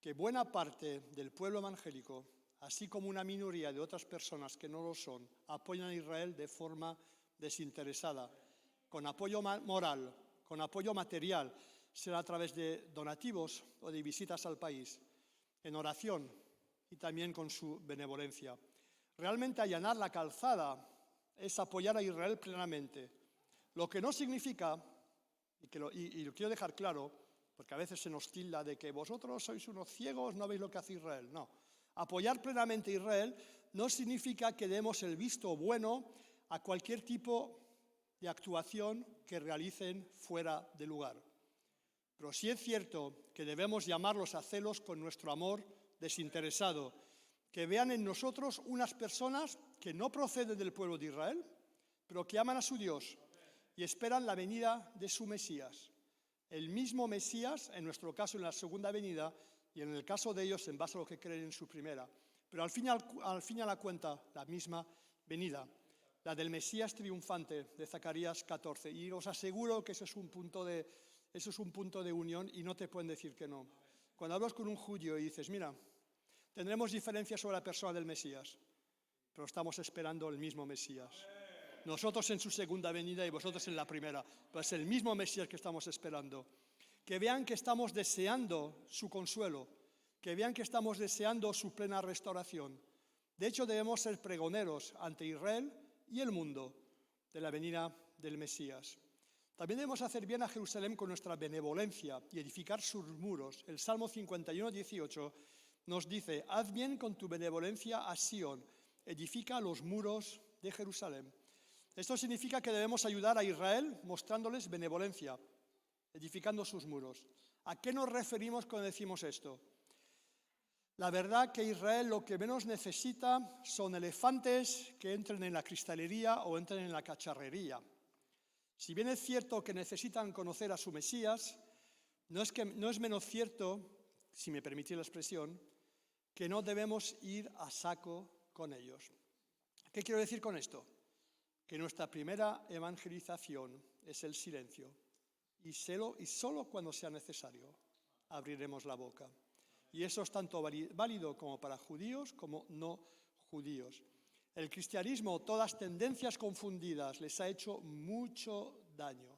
que buena parte del pueblo evangélico así como una minoría de otras personas que no lo son, apoyan a Israel de forma desinteresada, con apoyo moral, con apoyo material, será a través de donativos o de visitas al país, en oración y también con su benevolencia. Realmente allanar la calzada es apoyar a Israel plenamente, lo que no significa, y lo quiero dejar claro, porque a veces se nos tilda de que vosotros sois unos ciegos, no veis lo que hace Israel. No, apoyar plenamente a Israel no significa que demos el visto bueno a cualquier tipo de actuación que realicen fuera de lugar. Pero sí es cierto que debemos llamarlos a celos con nuestro amor desinteresado, que vean en nosotros unas personas que no proceden del pueblo de Israel, pero que aman a su Dios y esperan la venida de su Mesías. El mismo Mesías, en nuestro caso en la segunda venida, y en el caso de ellos en base a lo que creen en su primera. Pero al fin y a la cuenta, la misma venida, la del Mesías triunfante de Zacarías 14. Y os aseguro que eso es un punto de unión y no te pueden decir que no. Cuando hablas con un judío y dices, mira, tendremos diferencias sobre la persona del Mesías, pero estamos esperando el mismo Mesías. Nosotros en su segunda venida y vosotros en la primera, pero es el mismo Mesías que estamos esperando. Que vean que estamos deseando su consuelo, que vean que estamos deseando su plena restauración. De hecho, debemos ser pregoneros ante Israel y el mundo de la venida del Mesías. También debemos hacer bien a Jerusalén con nuestra benevolencia y edificar sus muros. El Salmo 51, 18 nos dice, haz bien con tu benevolencia a Sión, edifica los muros de Jerusalén. Esto significa que debemos ayudar a Israel mostrándoles benevolencia, edificando sus muros. ¿A qué nos referimos cuando decimos esto? La verdad que Israel lo que menos necesita son elefantes que entren en la cristalería o entren en la cacharrería. Si bien es cierto que necesitan conocer a su Mesías, no es menos cierto, si me permitís la expresión, que no debemos ir a saco con ellos. ¿Qué quiero decir con esto? Que nuestra primera evangelización es el silencio y solo cuando sea necesario abriremos la boca. Y eso es tanto válido como para judíos como no judíos. El cristianismo, todas tendencias confundidas, les ha hecho mucho daño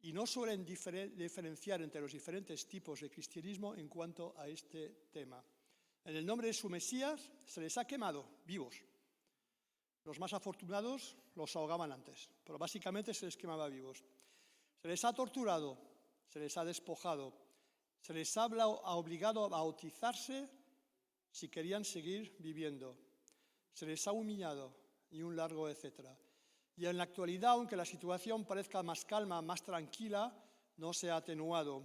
y no suelen diferenciar entre los diferentes tipos de cristianismo en cuanto a este tema. En el nombre de su Mesías se les ha quemado vivos. Los más afortunados los ahogaban antes, pero básicamente se les quemaba vivos. Se les ha torturado, se les ha despojado, se les ha obligado a bautizarse si querían seguir viviendo. Se les ha humillado y un largo etcétera. Y en la actualidad, aunque la situación parezca más calma, más tranquila, no se ha atenuado.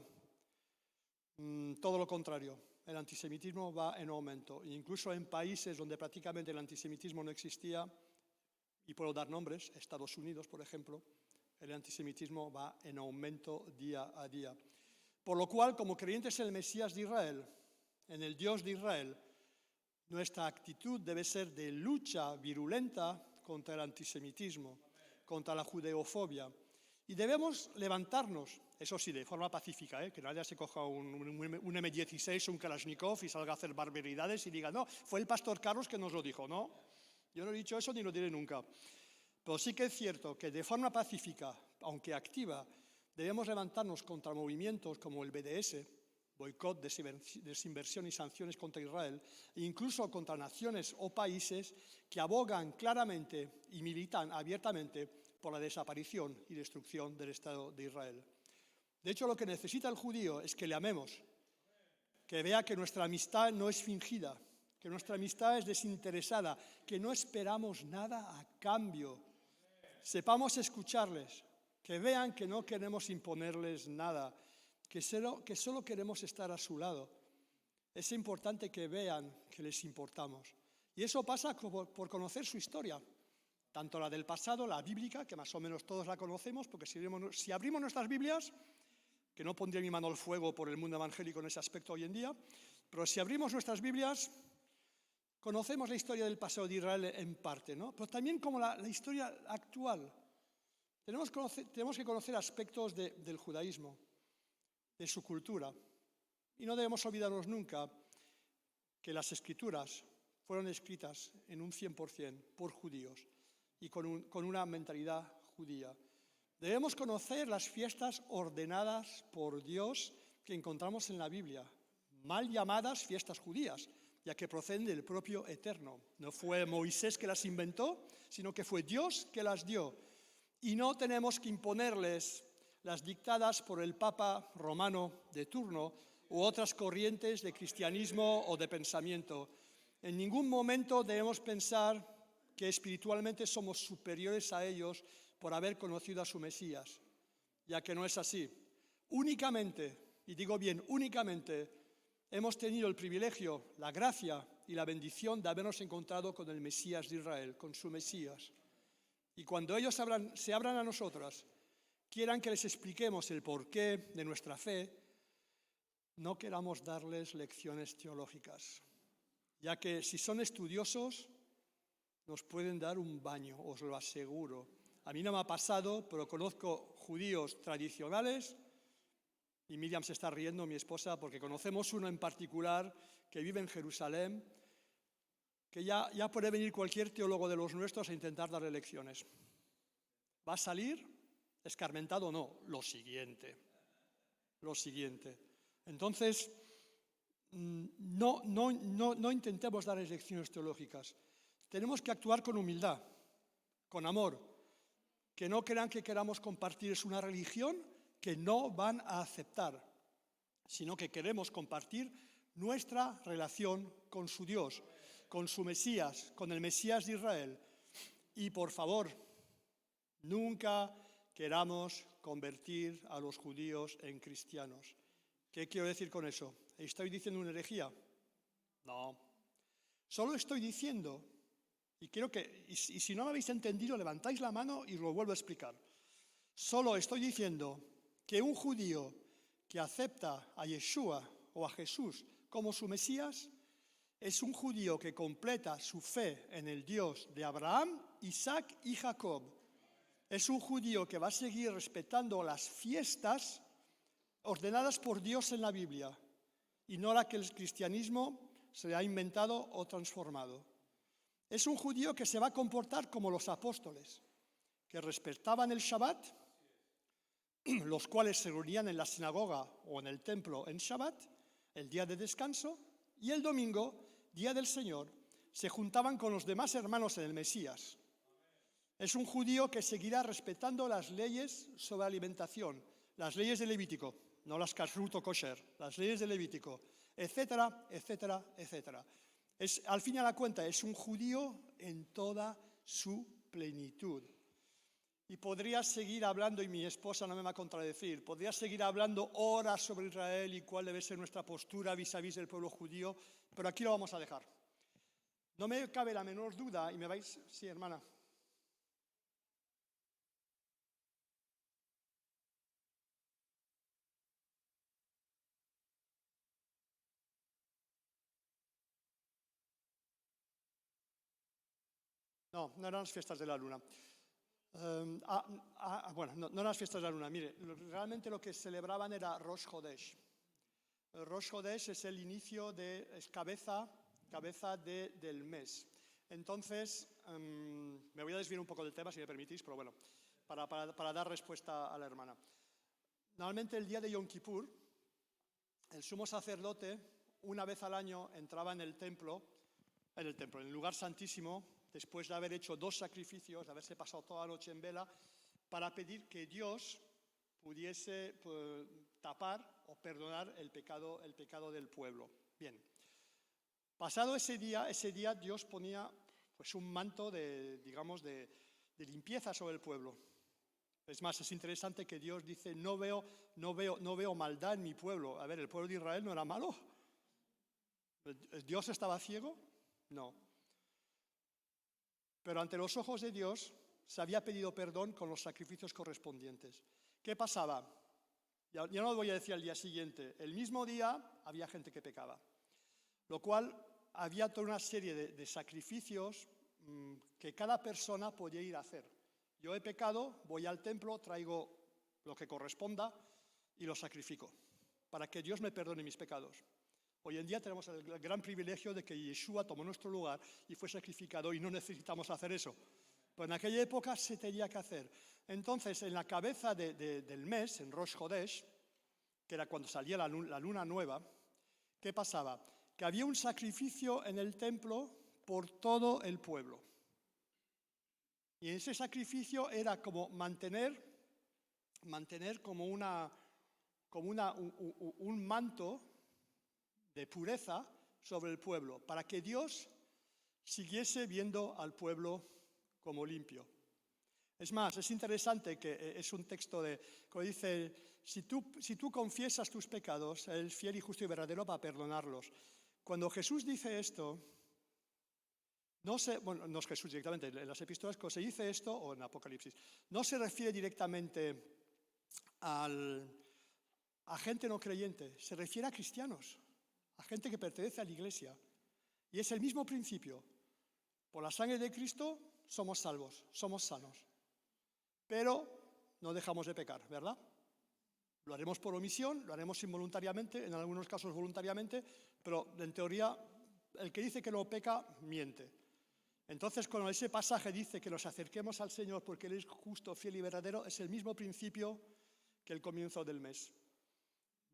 Todo lo contrario, el antisemitismo va en aumento. Incluso en países donde prácticamente el antisemitismo no existía, y puedo dar nombres, Estados Unidos, por ejemplo, el antisemitismo va en aumento día a día. Por lo cual, como creyentes en el Mesías de Israel, en el Dios de Israel, nuestra actitud debe ser de lucha virulenta contra el antisemitismo, contra la judeofobia. Y debemos levantarnos, eso sí, de forma pacífica, que nadie se coja un M16, un Kalashnikov y salga a hacer barbaridades y diga, no, fue el pastor Carlos que nos lo dijo, no. Yo no he dicho eso ni lo diré nunca. Pero sí que es cierto que de forma pacífica, aunque activa, debemos levantarnos contra movimientos como el BDS, boicot, desinversión y sanciones contra Israel, e incluso contra naciones o países que abogan claramente y militan abiertamente por la desaparición y destrucción del Estado de Israel. De hecho, lo que necesita el judío es que le amemos, que vea que nuestra amistad no es fingida, que nuestra amistad es desinteresada, que no esperamos nada a cambio. Sepamos escucharles, que vean que no queremos imponerles nada, que solo queremos estar a su lado. Es importante que vean que les importamos. Y eso pasa por conocer su historia, tanto la del pasado, la bíblica, que más o menos todos la conocemos, porque si abrimos nuestras Biblias, que no pondría mi mano al fuego por el mundo evangélico en ese aspecto hoy en día, pero si abrimos nuestras Biblias, conocemos la historia del pasado de Israel en parte, ¿no? Pero también como la historia actual. Tenemos que conocer aspectos del judaísmo, de su cultura. Y no debemos olvidarnos nunca que las Escrituras fueron escritas en un 100% por judíos y con una mentalidad judía. Debemos conocer las fiestas ordenadas por Dios que encontramos en la Biblia, mal llamadas fiestas judías, ya que proceden del propio Eterno. No fue Moisés que las inventó, sino que fue Dios que las dio. Y no tenemos que imponerles las dictadas por el Papa romano de turno u otras corrientes de cristianismo o de pensamiento. En ningún momento debemos pensar que espiritualmente somos superiores a ellos por haber conocido a su Mesías, ya que no es así. Únicamente, y digo bien, únicamente, hemos tenido el privilegio, la gracia y la bendición de habernos encontrado con el Mesías de Israel, con su Mesías. Y cuando ellos se abran a nosotras, quieran que les expliquemos el porqué de nuestra fe, no queramos darles lecciones teológicas, ya que si son estudiosos, nos pueden dar un baño, os lo aseguro. A mí no me ha pasado, pero conozco judíos tradicionales, y Miriam se está riendo, mi esposa, porque conocemos uno en particular que vive en Jerusalén, que ya puede venir cualquier teólogo de los nuestros a intentar darle lecciones. ¿Va a salir escarmentado? No, lo siguiente. Entonces, no intentemos darles lecciones teológicas. Tenemos que actuar con humildad, con amor. Que no crean que queramos compartir una religión que no van a aceptar, sino que queremos compartir nuestra relación con su Dios, con su Mesías, con el Mesías de Israel. Y por favor, nunca queramos convertir a los judíos en cristianos. ¿Qué quiero decir con eso? ¿Estoy diciendo una herejía? No. Solo estoy diciendo, y si no lo habéis entendido, levantáis la mano y lo vuelvo a explicar. Solo estoy diciendo que un judío que acepta a Yeshua o a Jesús como su Mesías es un judío que completa su fe en el Dios de Abraham, Isaac y Jacob. Es un judío que va a seguir respetando las fiestas ordenadas por Dios en la Biblia y no la que el cristianismo se ha inventado o transformado. Es un judío que se va a comportar como los apóstoles, que respetaban el Shabbat, los cuales se reunían en la sinagoga o en el templo en Shabbat, el día de descanso, y el domingo, día del Señor, se juntaban con los demás hermanos en el Mesías. Es un judío que seguirá respetando las leyes sobre alimentación, las leyes de Levítico, no las kashrut o kosher, las leyes de Levítico, etcétera, etcétera, etcétera. Al fin y a la cuenta, es un judío en toda su plenitud. Y podría seguir hablando, y mi esposa no me va a contradecir, podría seguir hablando horas sobre Israel y cuál debe ser nuestra postura vis-a-vis del pueblo judío, pero aquí lo vamos a dejar. No me cabe la menor duda, y me vais... Sí, hermana. No eran las fiestas de la luna. Bueno, no eran las fiestas de la luna. Mire, realmente lo que celebraban era Rosh Hodesh. Rosh Hodesh es el inicio, es cabeza del mes. Entonces, me voy a desviar un poco del tema, si me permitís, pero bueno, para dar respuesta a la hermana. Normalmente el día de Yom Kippur, el sumo sacerdote, una vez al año, entraba en el lugar santísimo, después de haber hecho 2 sacrificios, de haberse pasado toda la noche en vela, para pedir que Dios pudiese tapar o perdonar el pecado del pueblo. Bien, pasado ese día Dios ponía pues, un manto de limpieza sobre el pueblo. Es más, es interesante que Dios dice, no veo maldad en mi pueblo. A ver, ¿el pueblo de Israel no era malo? ¿Dios estaba ciego? No. Pero ante los ojos de Dios se había pedido perdón con los sacrificios correspondientes. ¿Qué pasaba? Ya no lo voy a decir al día siguiente. El mismo día había gente que pecaba. Lo cual había toda una serie de sacrificios que cada persona podía ir a hacer. Yo he pecado, voy al templo, traigo lo que corresponda y lo sacrifico para que Dios me perdone mis pecados. Hoy en día tenemos el gran privilegio de que Yeshua tomó nuestro lugar y fue sacrificado y no necesitamos hacer eso. Pero en aquella época se tenía que hacer. Entonces, en la cabeza del mes, en Rosh Hodesh, que era cuando salía la luna nueva, ¿qué pasaba? Que había un sacrificio en el templo por todo el pueblo. Y ese sacrificio era como mantener como un manto de pureza sobre el pueblo, para que Dios siguiese viendo al pueblo como limpio. Es más, es interesante que es un texto que dice, si tú confiesas tus pecados, Él es fiel y justo y verdadero para perdonarlos. Cuando Jesús dice esto, no es Jesús directamente, en las epístolas cuando se dice esto, o en Apocalipsis, no se refiere directamente a gente no creyente, se refiere a cristianos, a gente que pertenece a la iglesia. Y es el mismo principio. Por la sangre de Cristo somos salvos, somos sanos. Pero no dejamos de pecar, ¿verdad? Lo haremos por omisión, lo haremos involuntariamente, en algunos casos voluntariamente, pero en teoría el que dice que no peca, miente. Entonces, cuando ese pasaje dice que nos acerquemos al Señor porque Él es justo, fiel y verdadero, es el mismo principio que el comienzo del mes.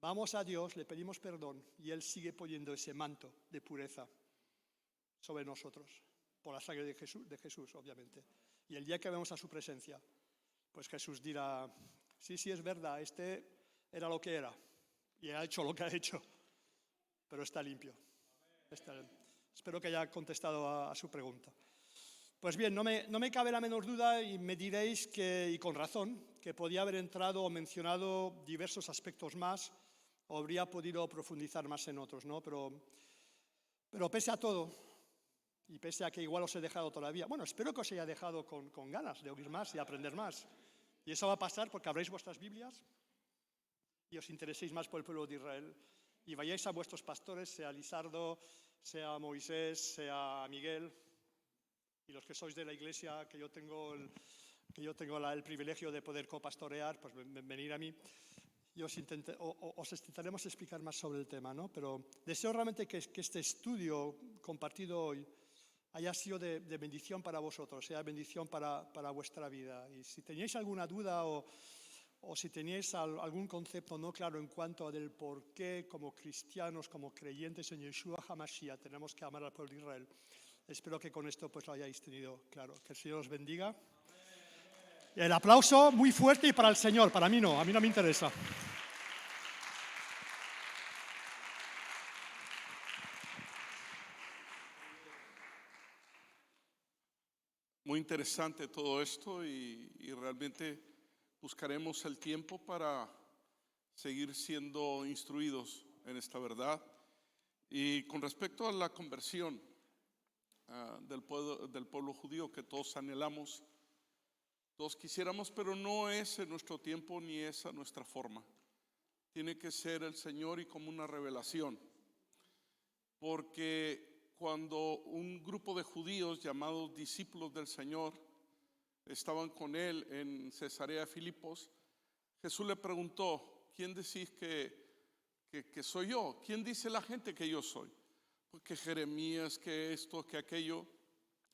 Vamos a Dios, le pedimos perdón y Él sigue poniendo ese manto de pureza sobre nosotros, por la sangre de Jesús, obviamente. Y el día que vemos a su presencia, pues Jesús dirá, sí, es verdad, este era lo que era y ha hecho lo que ha hecho, pero está limpio. Espero que haya contestado a su pregunta. Pues bien, no me cabe la menor duda y me diréis que, y con razón, que podía haber entrado o mencionado diversos aspectos más o habría podido profundizar más en otros, ¿no? Pero pese a todo, y pese a que igual os he dejado todavía, bueno, espero que os haya dejado con ganas de oír más y aprender más. Y eso va a pasar porque abréis vuestras Biblias y os intereséis más por el pueblo de Israel y vayáis a vuestros pastores, sea Lisardo, sea Moisés, sea Miguel, y los que sois de la iglesia, que yo tengo el privilegio de poder copastorear, pues venir a mí y os intentaremos explicar más sobre el tema, ¿no? Pero deseo realmente que este estudio compartido hoy haya sido de bendición para vosotros, sea bendición para vuestra vida. Y si teníais alguna duda o si teníais algún concepto no claro en cuanto a del por qué como cristianos, como creyentes en Yeshua HaMashiach tenemos que amar al pueblo de Israel, espero que con esto pues lo hayáis tenido claro. Que el Señor os bendiga. Y el aplauso muy fuerte y para el Señor, para mí no, a mí no me interesa. Muy interesante todo esto y realmente buscaremos el tiempo para seguir siendo instruidos en esta verdad. Y con respecto a la conversión del pueblo judío que todos anhelamos, todos quisiéramos, pero no es en nuestro tiempo ni es a nuestra forma. Tiene que ser el Señor y como una revelación. Porque cuando un grupo de judíos llamados discípulos del Señor estaban con él en Cesarea de Filipos, Jesús le preguntó, ¿quién decís que soy yo? ¿Quién dice la gente que yo soy? Pues que Jeremías, que esto, que aquello.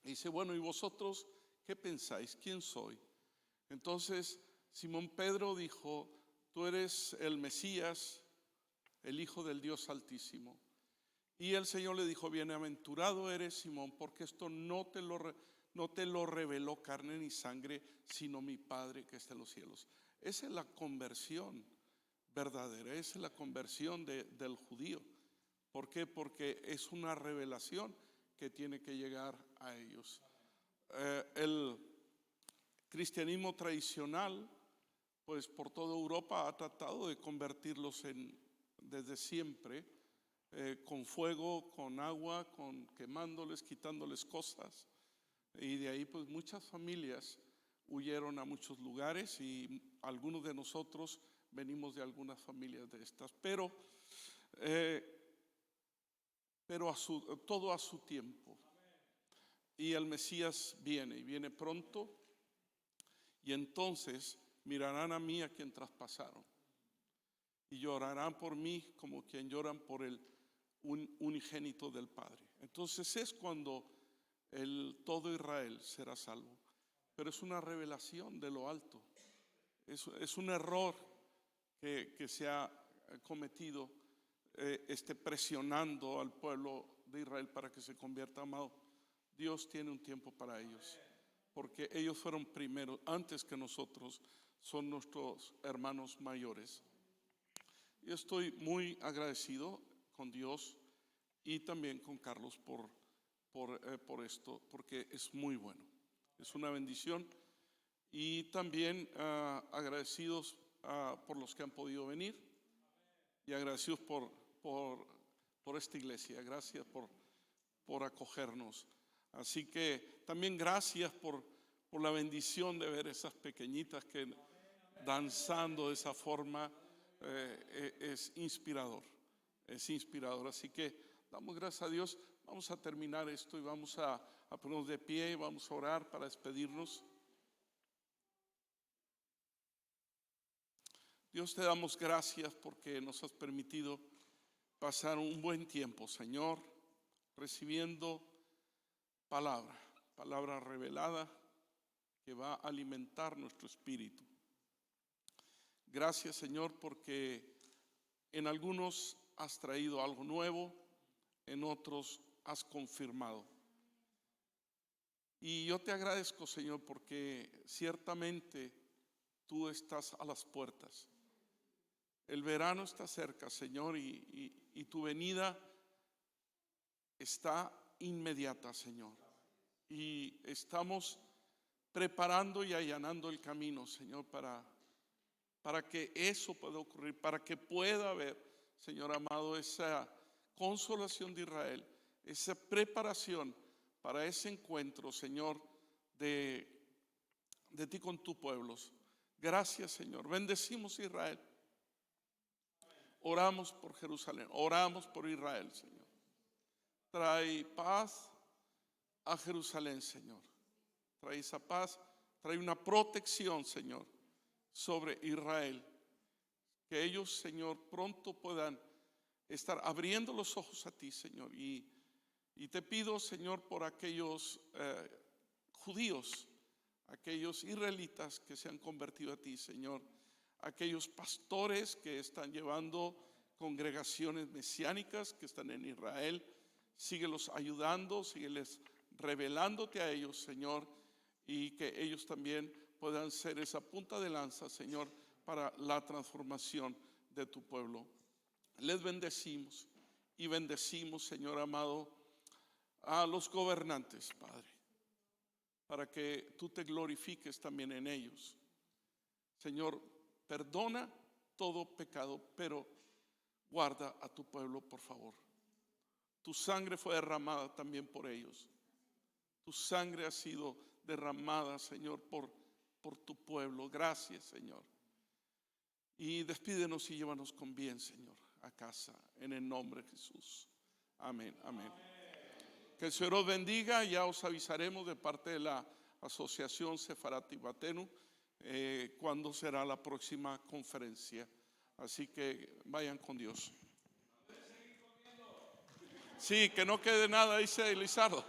Y dice, bueno, ¿y vosotros qué pensáis? ¿Quién soy? Entonces Simón Pedro dijo, tú eres el Mesías, el Hijo del Dios Altísimo. Y el Señor le dijo, bienaventurado eres Simón, porque esto no te lo reveló carne ni sangre, sino mi Padre que está en los cielos. Esa es la conversión verdadera, esa es la conversión del judío. ¿Por qué? Porque es una revelación que tiene que llegar a ellos. El cristianismo tradicional, pues por toda Europa ha tratado de convertirlos desde siempre, con fuego, con agua, quemándoles, quitándoles cosas. Y de ahí pues muchas familias huyeron a muchos lugares y algunos de nosotros venimos de algunas familias de estas. Pero todo a su tiempo. Y el Mesías viene y viene pronto. Y entonces mirarán a mí a quien traspasaron. Y llorarán por mí como quien lloran por el unigénito del Padre. Entonces es cuando todo Israel será salvo. Pero es una revelación de lo alto. Es un error que se ha cometido, presionando al pueblo de Israel para que se convierta. Amado, Dios tiene un tiempo para ellos, porque ellos fueron primeros, antes que nosotros, son nuestros hermanos mayores. Yo estoy muy agradecido con Dios y también con Carlos por esto, porque es muy bueno, es una bendición. Y también agradecidos por los que han podido venir y agradecidos por esta iglesia. Gracias por acogernos. Así que también gracias por la bendición de ver esas pequeñitas que danzando de esa forma. Es inspirador, así que damos gracias a Dios. Vamos a terminar esto y vamos a ponernos de pie y vamos a orar para despedirnos. Dios, te damos gracias porque nos has permitido pasar un buen tiempo, Señor, recibiendo palabra revelada que va a alimentar nuestro espíritu. Gracias, Señor, porque en algunos has traído algo nuevo, en otros has confirmado. Y yo te agradezco, Señor, porque ciertamente tú estás a las puertas. El verano está cerca, Señor, y tu venida está inmediata, Señor. Y estamos preparando y allanando el camino, Señor, para que eso pueda ocurrir, para que pueda haber, Señor amado, esa consolación de Israel, esa preparación para ese encuentro, Señor, de ti con tus pueblos. Gracias, Señor. Bendecimos a Israel. Oramos por Jerusalén, oramos por Israel, Señor. Trae paz a Jerusalén, Señor. Trae esa paz, trae una protección, Señor, sobre Israel. Que ellos, Señor, pronto puedan estar abriendo los ojos a ti, Señor. Y te pido, Señor, por aquellos judíos, aquellos israelitas que se han convertido a ti, Señor. Aquellos pastores que están llevando congregaciones mesiánicas que están en Israel. Síguelos ayudando, sígueles revelándote a ellos, Señor, y que ellos también puedan ser esa punta de lanza, Señor, para la transformación de tu pueblo. Les bendecimos y bendecimos, Señor amado, a los gobernantes, Padre, para que tú te glorifiques también en ellos. Señor, perdona todo pecado, pero guarda a tu pueblo, por favor. Tu sangre fue derramada también por ellos. Tu sangre ha sido derramada, Señor, por tu pueblo. Gracias, Señor. Y despídenos y llévanos con bien, Señor, a casa, en el nombre de Jesús. Amén, amén. Que el Señor os bendiga. Ya os avisaremos de parte de la Asociación Sefarat Tibatenu cuándo será la próxima conferencia. Así que vayan con Dios. Sí, que no quede nada, dice Elizardo.